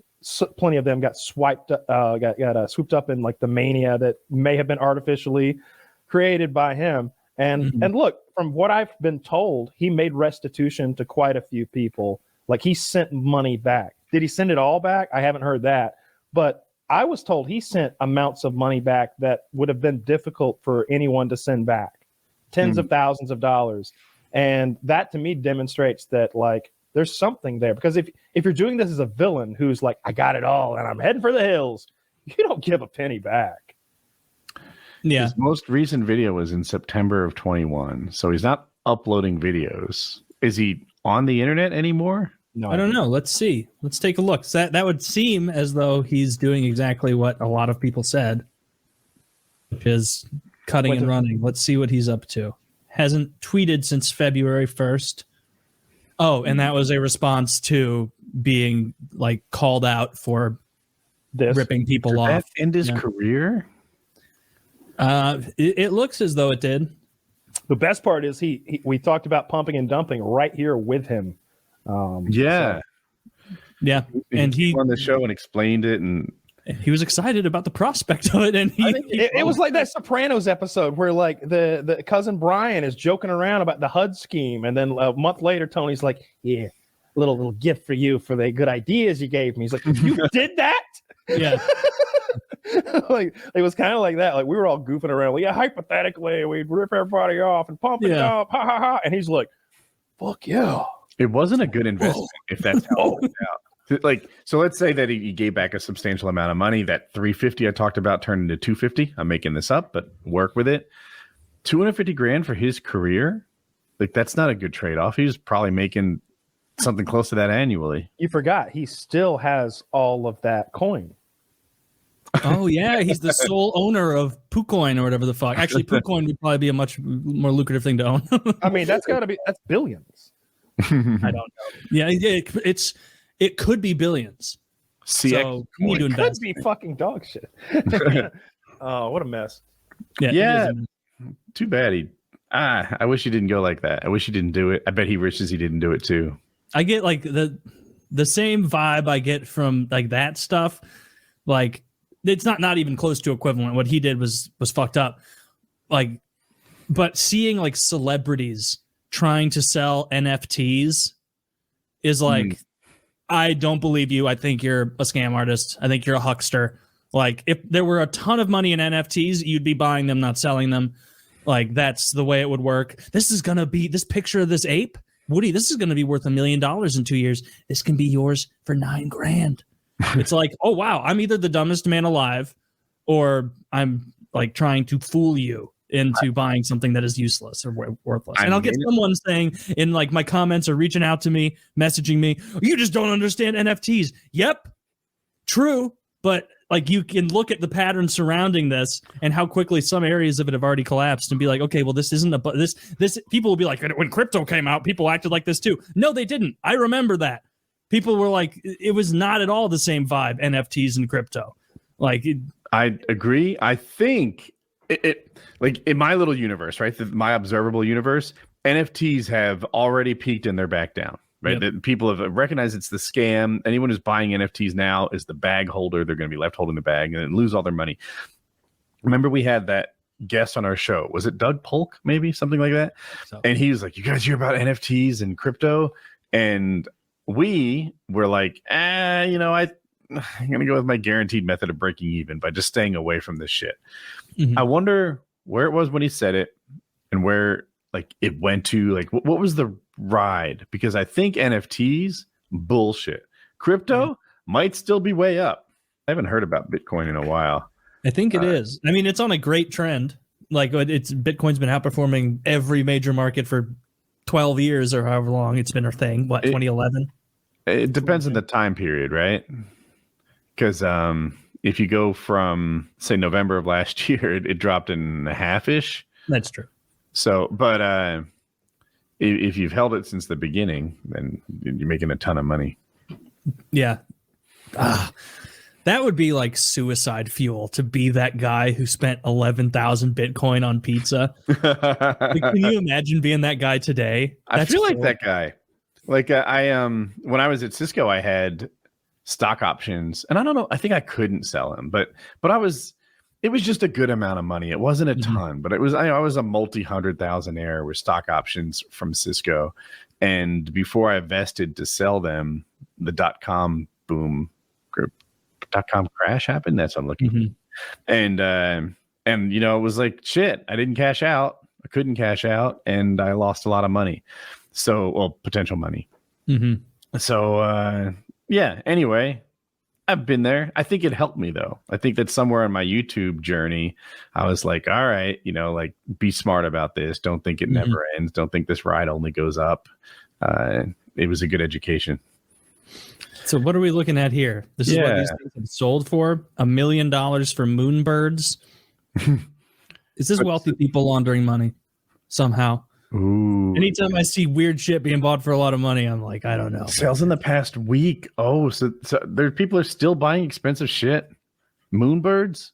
plenty of them got swooped up in like the mania that may have been artificially created by him. And look, from what I've been told, he made restitution to quite a few people. Like he sent money back. Did he send it all back? I haven't heard that, but I was told he sent amounts of money back that would have been difficult for anyone to send back, tens of thousands of dollars. And that to me demonstrates that like, there's something there, because if you're doing this as a villain who's like, I got it all and I'm heading for the hills, you don't give a penny back. Yeah. His most recent video was in September of 21. So he's not uploading videos. Is he on the internet anymore? No, I don't know. Let's see. Let's take a look. So that would seem as though he's doing exactly what a lot of people said, which is cutting and running. Let's see what he's up to. Hasn't tweeted since February 1st. Oh, and that was a response to being like called out for ripping people off. Did that end his career? It looks as though it did. The best part is we talked about pumping and dumping right here with him. Yeah, and he on the show and explained it, and he was excited about the prospect of it. And it was like that Sopranos episode where like the cousin Brian is joking around about the HUD scheme, and then a month later Tony's like, "Yeah, little gift for you for the good ideas you gave me." He's like, "You did that?" Yeah. Like it was kind of like that. Like we were all goofing around. Well, yeah, hypothetically, we'd rip everybody off and pump it up, ha ha ha. And he's like, "Fuck yeah!" It wasn't a good investment if that's how it worked out. Like, so let's say that he gave back a substantial amount of money. That $350 I talked about turned into $250. I'm making this up, but work with it. $250,000 for his career. Like that's not a good trade-off. He was probably making something close to that annually. You forgot he still has all of that coin. Oh yeah, he's the sole owner of PooCoin or whatever the fuck. Actually, PooCoin would probably be a much more lucrative thing to own. I mean, that's billions. I don't know. Yeah, it could be billions. So you need to invest. It could be fucking dog shit. Oh, what a mess. Yeah. Too bad I wish he didn't go like that. I wish he didn't do it. I bet he wishes he didn't do it too. I get like the same vibe I get from like that stuff. Like it's not even close to equivalent. What he did was fucked up. Like, but seeing like celebrities trying to sell NFTs is like, I don't believe you. I think you're a scam artist. I think you're a huckster. Like if there were a ton of money in NFTs, you'd be buying them, not selling them. Like that's the way it would work. This is going to be this picture of this ape. Woody, this is going to be worth $1 million in 2 years. This can be yours for $9,000. It's like, oh, wow. I'm either the dumbest man alive or I'm like trying to fool you into buying something that is useless or worthless. And I'll get someone saying in like my comments or reaching out to me, messaging me, you just don't understand NFTs. Yep, true. But like you can look at the pattern surrounding this and how quickly some areas of it have already collapsed and be like, okay, well, this isn't this people will be like, when crypto came out, people acted like this too. No, they didn't. I remember that. People were like, it was not at all the same vibe, NFTs and crypto. Like, I agree. I think it like in my little universe, right? My observable universe, NFTs have already peaked and they're back down. right? Yep. That people have recognized it's the scam. Anyone who's buying NFTs now is the bag holder. They're going to be left holding the bag and then lose all their money. Remember, we had that guest on our show. Was it Doug Polk? Maybe something like that. So. And he was like, "You guys hear about NFTs and crypto?" And we were like, I'm going to go with my guaranteed method of breaking even by just staying away from this shit. Mm-hmm. I wonder where it was when he said it and where like it went to, like, what was the ride? Because I think NFTs, bullshit. Crypto might still be way up. I haven't heard about Bitcoin in a while. I think it is. I mean, it's on a great trend. Like Bitcoin's been outperforming every major market for 12 years or however long it's been a thing. What, 2011? It depends on the time period, right? Because if you go from, say, November of last year, it dropped in a half-ish. That's true. So, but if you've held it since the beginning, then you're making a ton of money. Yeah. That would be like suicide fuel to be that guy who spent 11,000 Bitcoin on pizza. Like, can you imagine being that guy today? I feel like that guy. Like when I was at Cisco, I had stock options, and I don't know. I think I couldn't sell them, but it was just a good amount of money. It wasn't a ton, but it was. I was a multi-100,000-aire with stock options from Cisco, and before I vested to sell them, the .com boom. .com crash happened. That's what I'm looking for. And it was like, shit, I didn't cash out. I couldn't cash out, and I lost a lot of money. So, well, potential money. So, anyway, I've been there. I think it helped me, though. I think that somewhere on my YouTube journey, I was like, all right, like, be smart about this. Don't think it never ends. Don't think this ride only goes up. It was a good education. So what are we looking at here? This is what these things have sold for $1 million for moonbirds. Is this wealthy people laundering money somehow? Ooh. Anytime I see weird shit being bought for a lot of money, I'm like, I don't know. Sales in the past week. Oh, so people are still buying expensive shit. Moonbirds.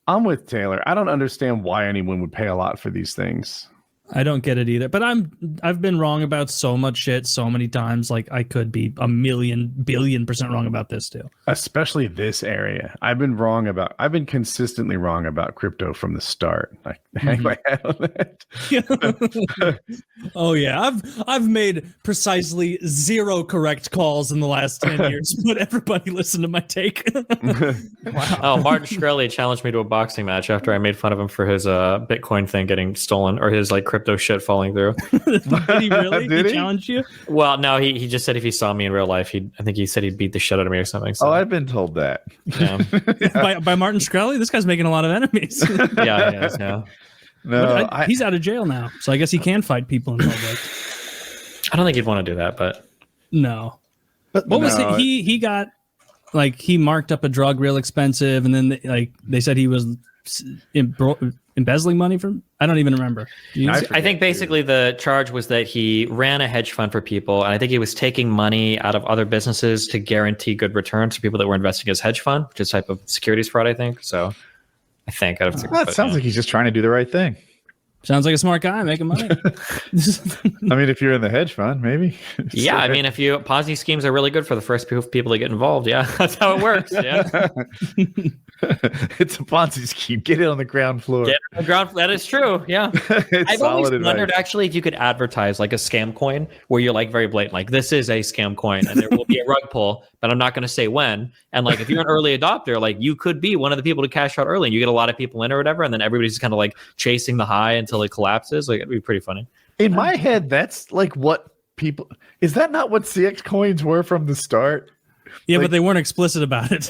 I'm with Taylor. I don't understand why anyone would pay a lot for these things. I don't get it either. But I've been wrong about so much shit so many times. Like, I could be 1,000,000,000,000% wrong about this too. Especially this area. I've been consistently wrong about crypto from the start. I hang my hat on that. Oh yeah. I've made precisely 0 correct calls in the last 10 years, but everybody listen to my take. Wow. Oh, Martin Shkreli challenged me to a boxing match after I made fun of him for his Bitcoin thing getting stolen, or his like crypto shit falling through. Did he really? Did he challenge you? Well, no, he just said if he saw me in real life, I think he said he'd beat the shit out of me or something. So. Oh, I've been told that. Yeah. by Martin Shkreli? This guy's making a lot of enemies. Yeah, he is, yeah. No, he's out of jail now, so I guess he can fight people in public. I don't think he'd want to do that, but no. But what was it? He got, like, he marked up a drug real expensive, and then they said he was embezzling money from. I don't even remember. I think basically the charge was that he ran a hedge fund for people, and I think he was taking money out of other businesses to guarantee good returns to people that were investing in his hedge fund, which is a type of securities fraud, I think. So I think that sounds like he's just trying to do the right thing. Sounds like a smart guy making money. I mean, if you're in the hedge fund, maybe. Yeah, I mean, Ponzi schemes are really good for the first people that get involved. Yeah, that's how it works. Yeah, it's a Ponzi scheme. Get it on the ground floor. Get it on the ground. That is true. Yeah, I've always wondered actually if you could advertise like a scam coin where you're like very blatant, like this is a scam coin, and there will be a rug pull, but I'm not going to say when. And like if you're an early adopter, like you could be one of the people to cash out early, and you get a lot of people in or whatever, and then everybody's kind of like chasing the high until it collapses. Like it'd be pretty funny. In my head, that's like what people. Is that not what CX coins were from the start? Yeah, like, but they weren't explicit about it.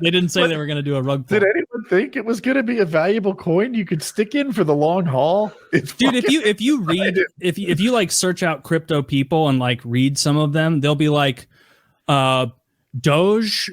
They didn't say they were going to do a rug pull. Did anyone think it was going to be a valuable coin you could stick in for the long haul? Dude, if you read if you like search out crypto people and like read some of them, they'll be like, Doge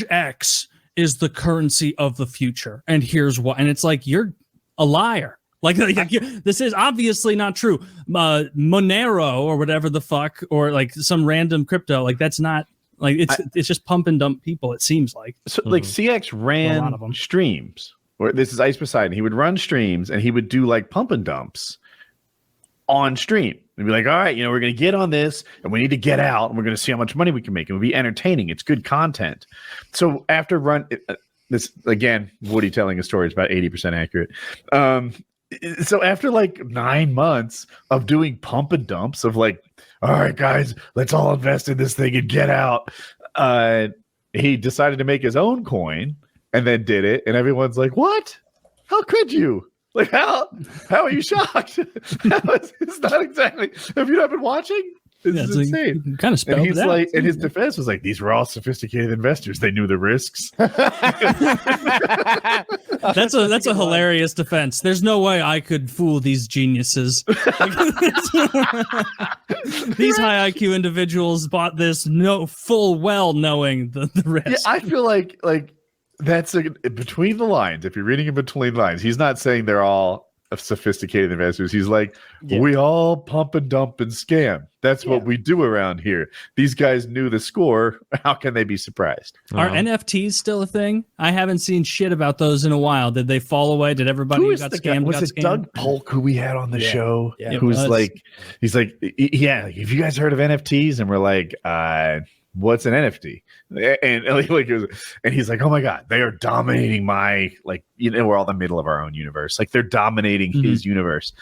X is the currency of the future, and here's why. And it's like, you're a liar. Like this is obviously not true. Monero or whatever the fuck, or like some random crypto, like that's not like it's just pump and dump people. It seems like so. Like CX ran a lot of them. Streams. Or this is Ice Poseidon. He would run streams and he would do like pump and dumps. on stream. And be like, all right, we're going to get on this and we need to get out and we're going to see how much money we can make. It will be entertaining. It's good content. So after this, again, Woody telling a story is about 80% accurate. So after like 9 months of doing pump and dumps of like, all right, guys, let's all invest in this thing and get out. He decided to make his own coin and then did it. And everyone's like, what? How could you? Like, how are you shocked? It's not exactly. Have you not been watching? This is insane. Like, kind of spelled and he's it out. like, and his defense was like, these were all sophisticated investors. They knew the risks. That's a hilarious defense. There's no way I could fool these geniuses. These high IQ individuals bought this full well knowing the risk. Yeah, I feel like that's between the lines. If you're reading in between lines, he's not saying they're all sophisticated investors. He's like, we all pump and dump and scam. That's what we do around here. These guys knew the score. How can they be surprised? Are NFTs still a thing? I haven't seen shit about those in a while. Did they fall away? Did everybody who got scammed? Was it scammed? Doug Polk who we had on the show? Yeah, who's like, he's like, yeah, have you guys heard of NFTs? And we're like, what's an NFT? And he's like, oh my God, they are dominating my, like, we're all the middle of our own universe. Like they're dominating his universe.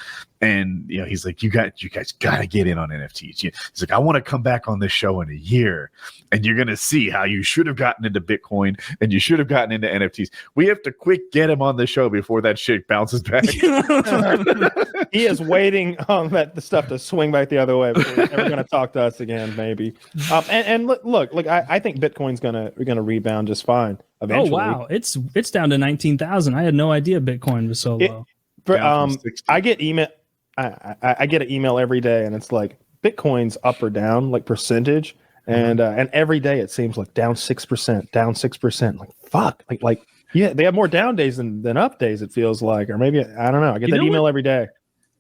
And, he's like, you guys got to get in on NFTs. He's like, I want to come back on this show in a year and you're going to see how you should have gotten into Bitcoin and you should have gotten into NFTs. We have to quick get him on the show before that shit bounces back. He is waiting on the stuff to swing back the other way before he's ever going to talk to us again, maybe. And look, I think Bitcoin's gonna rebound just fine eventually. Oh wow, it's down to 19,000. I had no idea Bitcoin was so low. I get email. I get an email every day, and it's like Bitcoin's up or down, like percentage, and every day it seems like down 6%, down 6%. Like fuck, like yeah, they have more down days than up days. It feels like, or maybe I don't know. I get that email every day.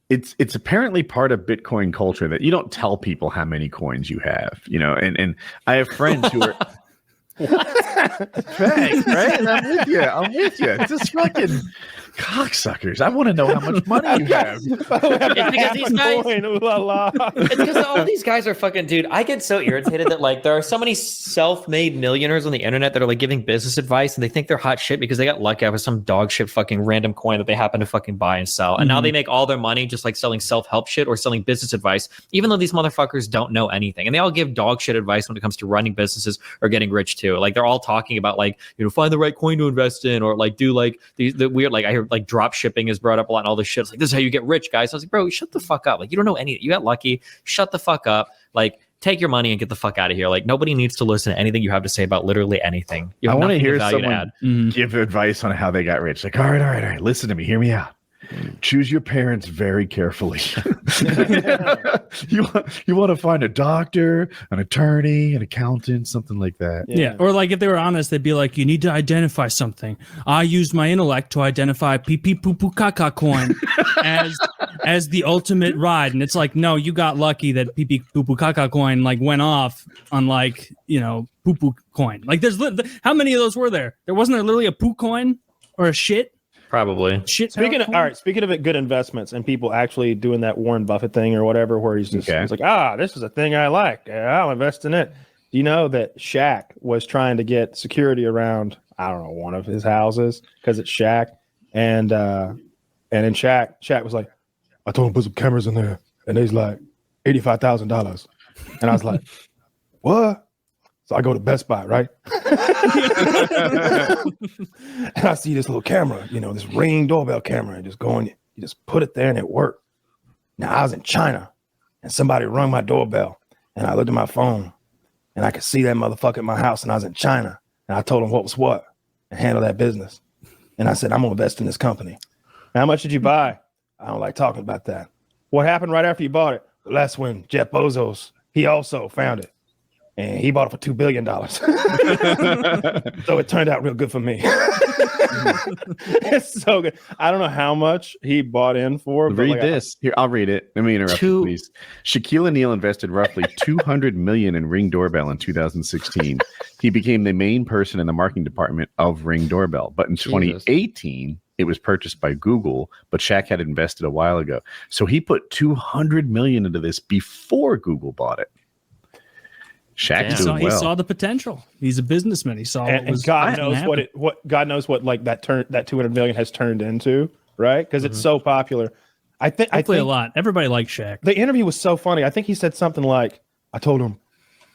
It's apparently part of Bitcoin culture that you don't tell people how many coins you have, and I have friends who are thanks, right? And I'm with you. Just fucking cocksuckers. I want to know how much money you have. It's because these guys. It's because all these guys are fucking, dude. I get so irritated that like there are so many self-made millionaires on the internet that are like giving business advice and they think they're hot shit because they got lucky with some dog shit fucking random coin that they happen to fucking buy and sell. And now they make all their money just like selling self-help shit or selling business advice, even though these motherfuckers don't know anything. And they all give dog shit advice when it comes to running businesses or getting rich too. Like they're all talking about like, find the right coin to invest in or like do like the weird, like I hear like drop shipping is brought up a lot and all this shit. It's like, this is how you get rich, guys. I was like, bro, shut the fuck up. Like, you don't know anything. You got lucky. Shut the fuck up. Like, take your money and get the fuck out of here. Like, nobody needs to listen to anything you have to say about literally anything. I want to hear someone give advice on how they got rich. Like, all right. Listen to me. Hear me out. Choose your parents very carefully. You want to find a doctor, an attorney, an accountant, something like that. Yeah. Or like if they were honest, they'd be like, you need to identify something. I used my intellect to identify pee pee poo poo caca coin as the ultimate ride. And it's like, no, you got lucky that pee pee poo poo caca coin like went off on like, poo poo coin. Like there's how many of those were there? Wasn't there literally a poo coin or a shit? Probably. Speaking of it, good investments and people actually doing that Warren Buffett thing or whatever, where he's just he's like, this is a thing I like. I'll invest in it. Do you know that Shaq was trying to get security around, I don't know, one of his houses because it's Shaq, and then Shaq was like, I told him to put some cameras in there, and he's like $85,000, and I was like, what? So I go to Best Buy, right? And I see this little camera, this Ring doorbell camera, and just going, you just put it there and it worked. Now I was in China and somebody rung my doorbell and I looked at my phone and I could see that motherfucker in my house and I was in China and I told him what was what and handle that business. And I said, I'm gonna invest in this company. How much did you buy? I don't like talking about that. What happened right after you bought it? Well, that's when Jeff Bezos, he also found it. And he bought it for $2 billion. So it turned out real good for me. It's so good. I don't know how much he bought in for. Read this. Here, I'll read it. Let me interrupt you, please. Shaquille O'Neal invested roughly $200 million in Ring Doorbell in 2016. He became the main person in the marketing department of Ring Doorbell. But in 2018, it was purchased by Google, but Shaq had invested a while ago. So he put $200 million into this before Google bought it. Shaq's doing well. He saw the potential. He's a businessman. He saw and God knows God knows what like that 200 million has turned into, right? Because it's so popular. I think a lot. Everybody likes Shaq. The interview was so funny. I think he said something like, "I told him,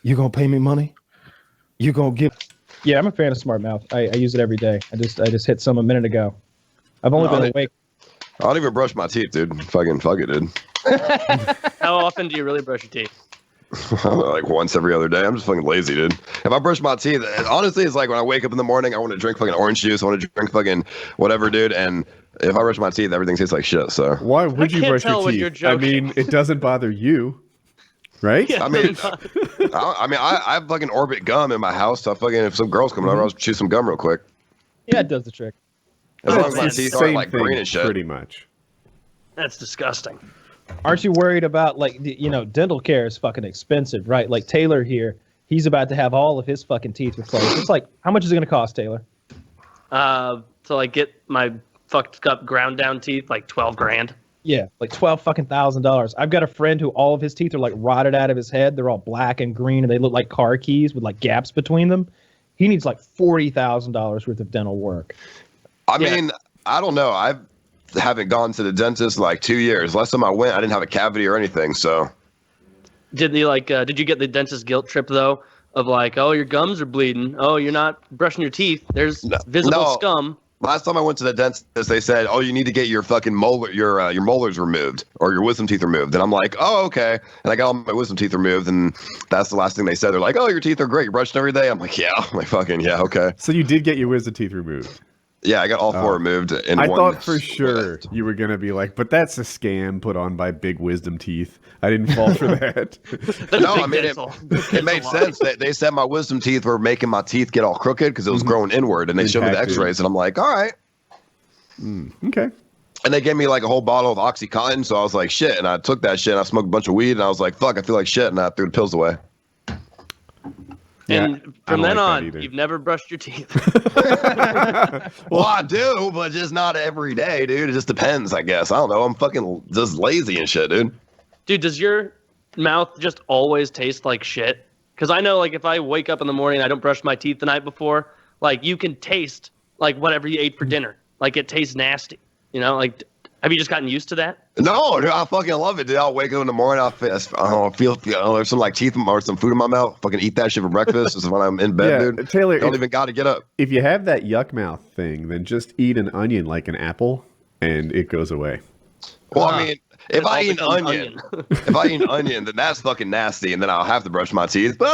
you gonna pay me money? You gonna give?" Yeah, I'm a fan of Smart Mouth. I use it every day. I just hit some a minute ago. I've only been awake. I don't even brush my teeth, dude. Fucking fuck it, dude. How often do you really brush your teeth? Like once every other day. I'm just fucking lazy, dude. If I brush my teeth, honestly, it's like when I wake up in the morning, I want to drink fucking orange juice. I want to drink fucking whatever, dude. And if I brush my teeth, everything tastes like shit. So why would you brush your teeth? I mean, it doesn't bother you, right? Yeah, I mean, I have fucking Orbit gum in my house. So if some girls come over, I'll chew some gum real quick. Yeah, it does the trick. As long as my teeth aren't like green and shit. Pretty much. That's disgusting. Aren't you worried about dental care is fucking expensive, right? Like Taylor here, he's about to have all of his fucking teeth replaced. It's like, how much is it going to cost, Taylor? To like get my fucked up ground down teeth, like $12,000. Yeah, like $12,000. I've got a friend who all of his teeth are like rotted out of his head. They're all black and green, and they look like car keys with like gaps between them. He needs like $40,000 worth of dental work. I mean, I don't know. I haven't gone to the dentist in like 2 years. Last time I went, I didn't have a cavity or anything. So, did you get the dentist guilt trip though? Of like, oh, your gums are bleeding. Oh, you're not brushing your teeth. There's visible scum. Last time I went to the dentist, they said, "Oh, you need to get your fucking your molars removed or your wisdom teeth removed." And I'm like, "Oh, okay." And I got all my wisdom teeth removed, and that's the last thing they said. They're like, "Oh, your teeth are great. You're brushing every day." I'm like, "Yeah." I'm like, "Fucking yeah, okay." So you did get your wisdom teeth removed. Yeah, I got all four removed. I thought for sure you were going to be like, but that's a scam put on by Big Wisdom Teeth. I didn't fall for that. No, I mean, it made sense. They said my wisdom teeth were making my teeth get all crooked because it was growing inward, and they showed me the x-rays, and I'm like, all right. Okay. And they gave me like a whole bottle of OxyContin, so I was like, shit, and I took that shit, and I smoked a bunch of weed, and I was like, fuck, I feel like shit, and I threw the pills away. And from then on, you've never brushed your teeth. Well, I do, but just not every day, dude. It just depends, I guess. I don't know. I'm fucking just lazy and shit, dude. Dude, does your mouth just always taste like shit? Because I know, like, if I wake up in the morning and I don't brush my teeth the night before, like, you can taste, like, whatever you ate for dinner. Like, it tastes nasty. You know, like, have you just gotten used to that? No, dude, I fucking love it, dude. I'll wake up in the morning, I feel there's some like teeth or some food in my mouth. Fucking eat that shit for breakfast. This is when I'm in bed, dude. Taylor, don't even got to get up. If you have that yuck mouth thing, then just eat an onion like an apple, and it goes away. Well, I mean, if I eat an onion, then that's fucking nasty, and then I'll have to brush my teeth. But I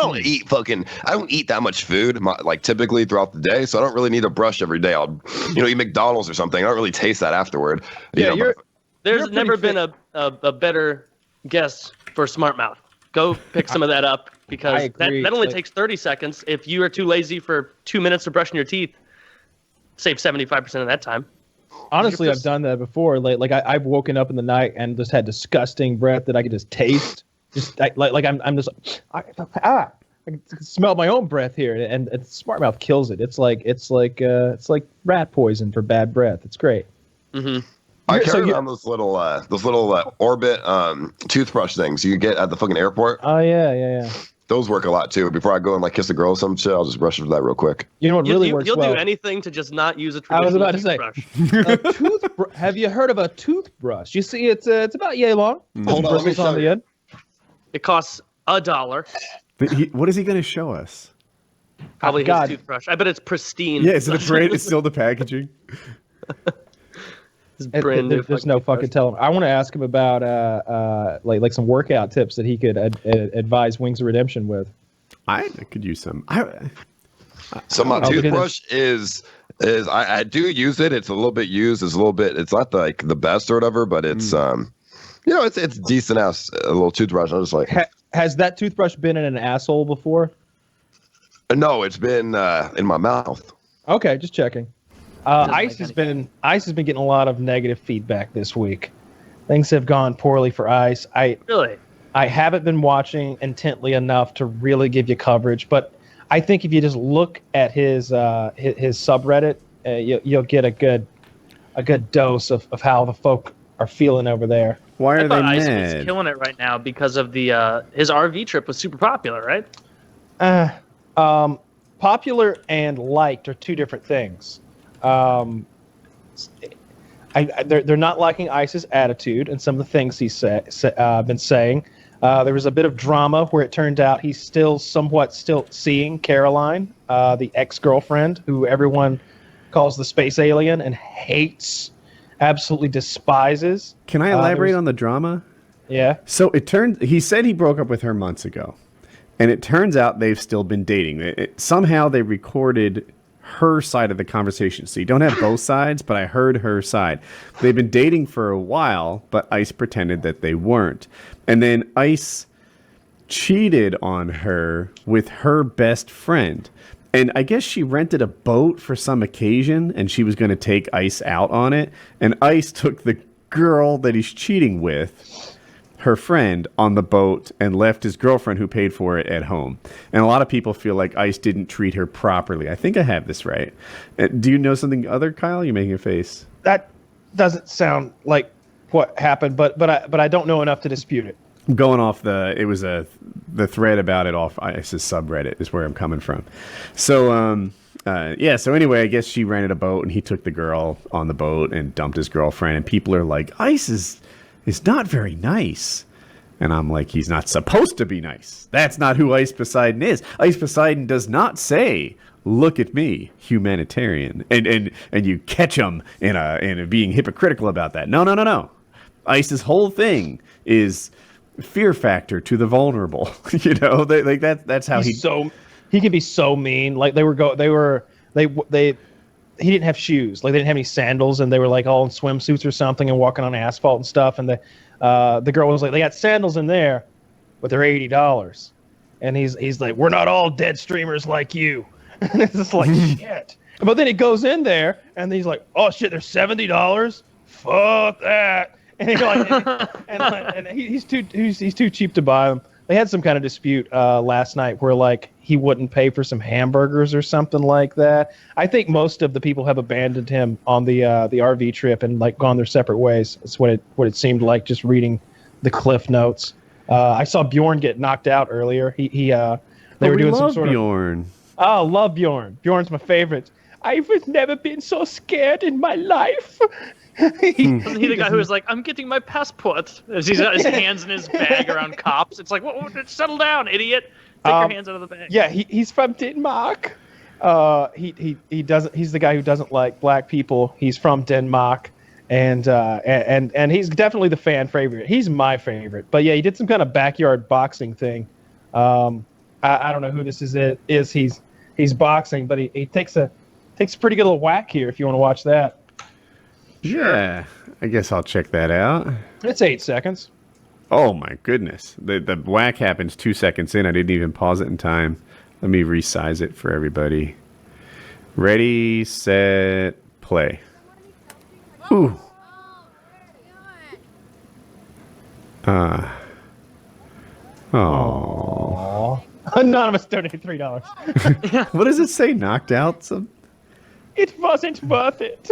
don't eat that much food, like typically throughout the day, so I don't really need to brush every day. I'll, eat McDonald's or something. I don't really taste that afterward. There's never been a better guess for Smart Mouth. Go pick some of that up because that only takes 30 seconds. If you are too lazy for 2 minutes of brushing your teeth, save 75% of that time. Honestly, I've done that before. Like I've woken up in the night and just had disgusting breath that I could just taste. I can smell my own breath here, and Smart Mouth kills it. It's like rat poison for bad breath. It's great. Mm-hmm. I carry around those little Orbit toothbrush things you get at the fucking airport. Oh yeah. Those work a lot too. Before I go and like kiss a girl or some shit, I'll just brush with that real quick. You know what really works well? You'll do anything to just not use a traditional toothbrush. Have you heard of a toothbrush? You see, it's about yay long. Bristles on the end. It costs $1. What is he going to show us? Probably his toothbrush. I bet it's pristine. Yeah, is it a brand? It's still the packaging. There's no fucking telling. I want to ask him about like some workout tips that he could advise Wings of Redemption with. I could use some. So my toothbrush is I do use it. It's a little bit used. It's not like the best or whatever, but it's it's decent ass a little toothbrush. I'm just like, has that toothbrush been in an asshole before? No, it's been in my mouth. Okay, just checking. Ice has been getting a lot of negative feedback this week. Things have gone poorly for Ice. I haven't been watching intently enough to really give you coverage, but I think if you just look at his subreddit, you'll get a a good dose of how the folk are feeling over there. Why are they Ice mad? was killing it right now because of the his RV trip was super popular, right? Popular and liked are two different things. They're not liking Ice's attitude and some of the things he's been saying. There was a bit of drama where it turned out he's still seeing Caroline, the ex-girlfriend who everyone calls the space alien and hates, absolutely despises. Can I elaborate on the drama? Yeah. So he said he broke up with her months ago. And it turns out they've still been dating. Somehow they recorded her side of the conversation. So you don't have both sides, but I heard her side. They've been dating for a while, but Ice pretended that they weren't. And then Ice cheated on her with her best friend. And I guess she rented a boat for some occasion, and she was going to take Ice out on it. And Ice took the girl that he's cheating with, her friend, on the boat and left his girlfriend who paid for it at home. And a lot of people feel like Ice didn't treat her properly. I think I have this right. Do you know something other, Kyle? You're making a face. That doesn't sound like what happened, but I don't know enough to dispute it. I'm going off the thread about it off Ice's subreddit is where I'm coming from. So so anyway, I guess she rented a boat and he took the girl on the boat and dumped his girlfriend, and people are like, Ice is not very nice. And I'm like, he's not supposed to be nice. That's not who Ice Poseidon is. Ice Poseidon does not say, look at me, humanitarian. And you catch him in being hypocritical about that. No. Ice's whole thing is fear factor to the vulnerable. You know, that's how he can be so mean. Like he didn't have shoes. Like they didn't have any sandals, and they were like all in swimsuits or something and walking on asphalt and stuff. And the girl was like, they got sandals in there, but they're $80. And he's like, we're not all dead streamers like you. And it's just like shit. But then he goes in there and he's like, oh shit, they're $70. Fuck that. And he's too cheap to buy them. They had some kind of dispute last night where like he wouldn't pay for some hamburgers or something like that. I think most of the people have abandoned him on the RV trip and like gone their separate ways. That's what it seemed like just reading the cliff notes. I saw Bjorn get knocked out earlier. They were doing some sort Bjorn. Oh, love Bjorn. Bjorn's my favorite. I've never been so scared in my life. Wasn't he the guy who was like, I'm getting my passport? As he's got his hands in his bag around cops. It's like, whoa, settle down, idiot. Take your hands out of the bag. Yeah, he's from Denmark. He doesn't. He's the guy who doesn't like black people. He's from Denmark, and he's definitely the fan favorite. He's my favorite. But yeah, he did some kind of backyard boxing thing. I don't know who this is. He's boxing, but he takes a pretty good little whack here. If you want to watch that. Yeah, I guess I'll check that out. It's 8 seconds. Oh my goodness. The whack happens 2 seconds in. I didn't even pause it in time. Let me resize it for everybody. Ready, set, play. Ooh. Oh. Anonymous donated $3. What does it say? Knocked out? It wasn't worth it.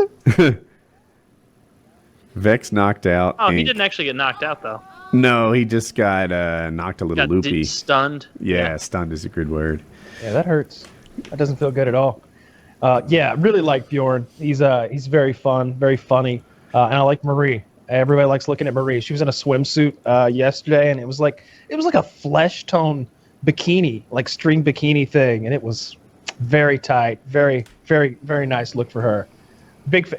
Vex knocked out. Oh, Inc. he didn't actually get knocked out, though. No, he just got knocked a little loopy. Stunned. Yeah, stunned is a good word. Yeah, that hurts. That doesn't feel good at all. Yeah, really like Bjorn. He's very fun, very funny. And I like Marie. Everybody likes looking at Marie. She was in a swimsuit yesterday, and it was like a flesh tone bikini, like string bikini thing, and it was very tight, very, very, very nice look for her. Big fan.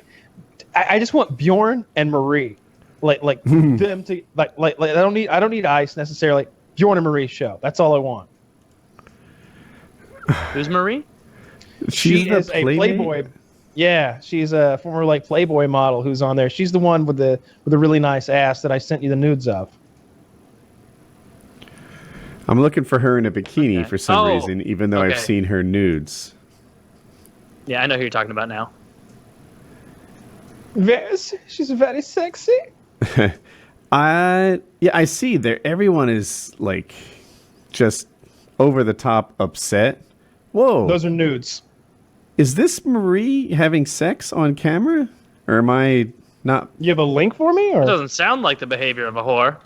I just want Bjorn and Marie, like them to like. I don't need Ice necessarily. Bjorn and Marie's show. That's all I want. Who's Marie? She is a Playboy. Yeah, she's a former like Playboy model who's on there. She's the one with the really nice ass that I sent you the nudes of. I'm looking for her in a bikini for some reason, even though I've seen her nudes. Yeah, I know who you're talking about now. Yes, she's very sexy. I see there. Everyone is like just over the top upset. Whoa. Those are nudes. Is this Marie having sex on camera? Or am I not? You have a link for me, It or doesn't sound like the behavior of a whore.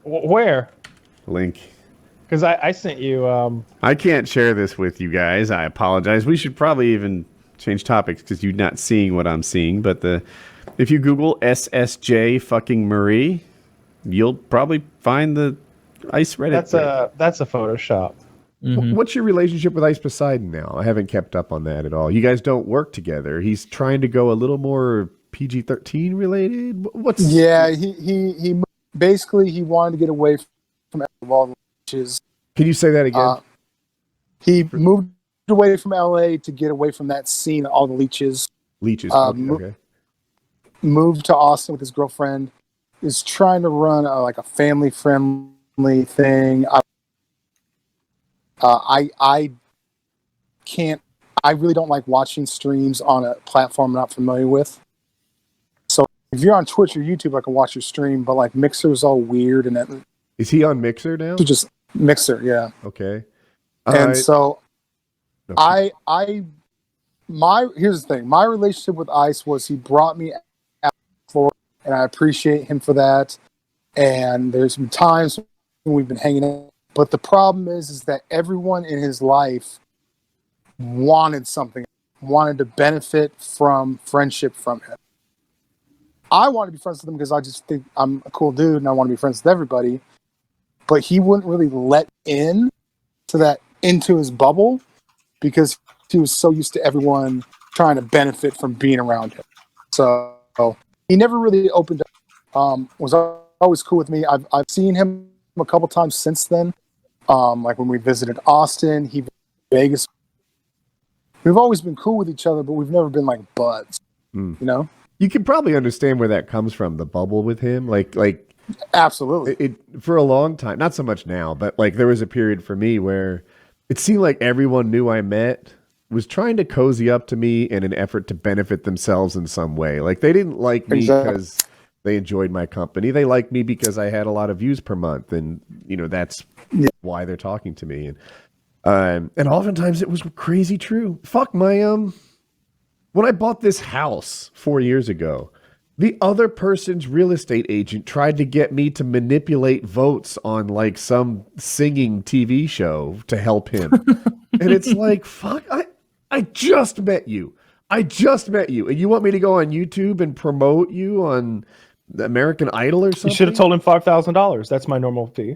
Where? Link. Because I sent you. I can't share this with you guys. I apologize. We should probably even change topics because you're not seeing what I'm seeing. But if you Google SSJ fucking Marie, you'll probably find the Ice Reddit. That's a Photoshop. Mm-hmm. What's your relationship with Ice Poseidon now? I haven't kept up on that at all. You guys don't work together. He's trying to go a little more PG-13 related. What's he basically he wanted to get away from all the leeches. Can you say that again? He moved away from LA to get away from that scene, all the leeches. Okay. Moved to Austin with his girlfriend. Is trying to run like a family-friendly thing. I can't. I really don't like watching streams on a platform I'm not familiar with. So if you're on Twitch or YouTube, I can watch your stream. But like Mixer's all weird, and is he on Mixer now? Just Mixer, yeah. Okay. And so, here's the thing. My relationship with Ice was he brought me out to Florida, and I appreciate him for that. And there's been times when we've been hanging out. But the problem is that everyone in his life wanted something, wanted to benefit from friendship from him. I want to be friends with him because I just think I'm a cool dude and I want to be friends with everybody. But he wouldn't really let into his bubble because he was so used to everyone trying to benefit from being around him. So he never really opened up. Was always cool with me. I've seen him a couple times since then. Like when we visited Austin, he visited Vegas. We've always been cool with each other, but we've never been like buds. You know? You can probably understand where that comes from, the bubble with him. Like absolutely. It for a long time, not so much now, but like there was a period for me where it seemed like everyone knew I met was trying to cozy up to me in an effort to benefit themselves in some way. Like they didn't like me because they enjoyed my company. They liked me because I had a lot of views per month, and that's why they're talking to me. And oftentimes it was crazy true. Fuck my when I bought this house 4 years ago, the other person's real estate agent tried to get me to manipulate votes on like some singing TV show to help him. And it's like, fuck, I just met you. And you want me to go on YouTube and promote you on American Idol or something? You should have told him $5,000. That's my normal fee.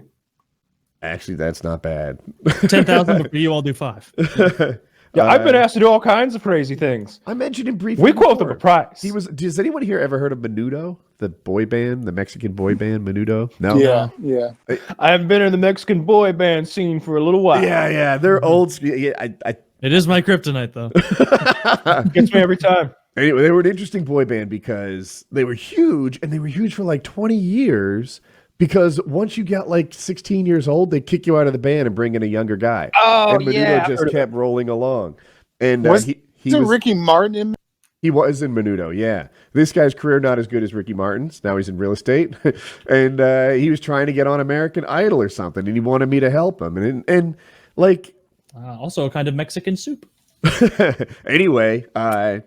Actually, that's not bad. 10,000, but you all do 5. Yeah, I've been asked to do all kinds of crazy things. I mentioned him briefly. We quote them a price. Has anyone here ever heard of Menudo, the boy band, the Mexican boy band Menudo? No. Yeah. I haven't been in the Mexican boy band scene for a little while. Yeah, they're old. Yeah, it is my kryptonite though. Gets me every time. Anyway, they were an interesting boy band because they were huge, and they were huge for like 20 years. Because once you got like 16 years old, they kick you out of the band and bring in a younger guy. Oh, and Menudo just kept rolling along. And he was Ricky Martin in. He was in Menudo, yeah. This guy's career not as good as Ricky Martin's. Now he's in real estate. And he was trying to get on American Idol or something, and he wanted me to help him. And like... also a kind of Mexican soup. Anyway,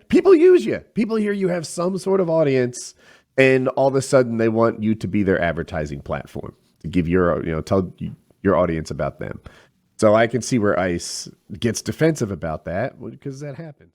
people use you. People hear you have some sort of audience, and all of a sudden they want you to be their advertising platform to give tell your audience about them. So I can see where Ice gets defensive about that because that happens.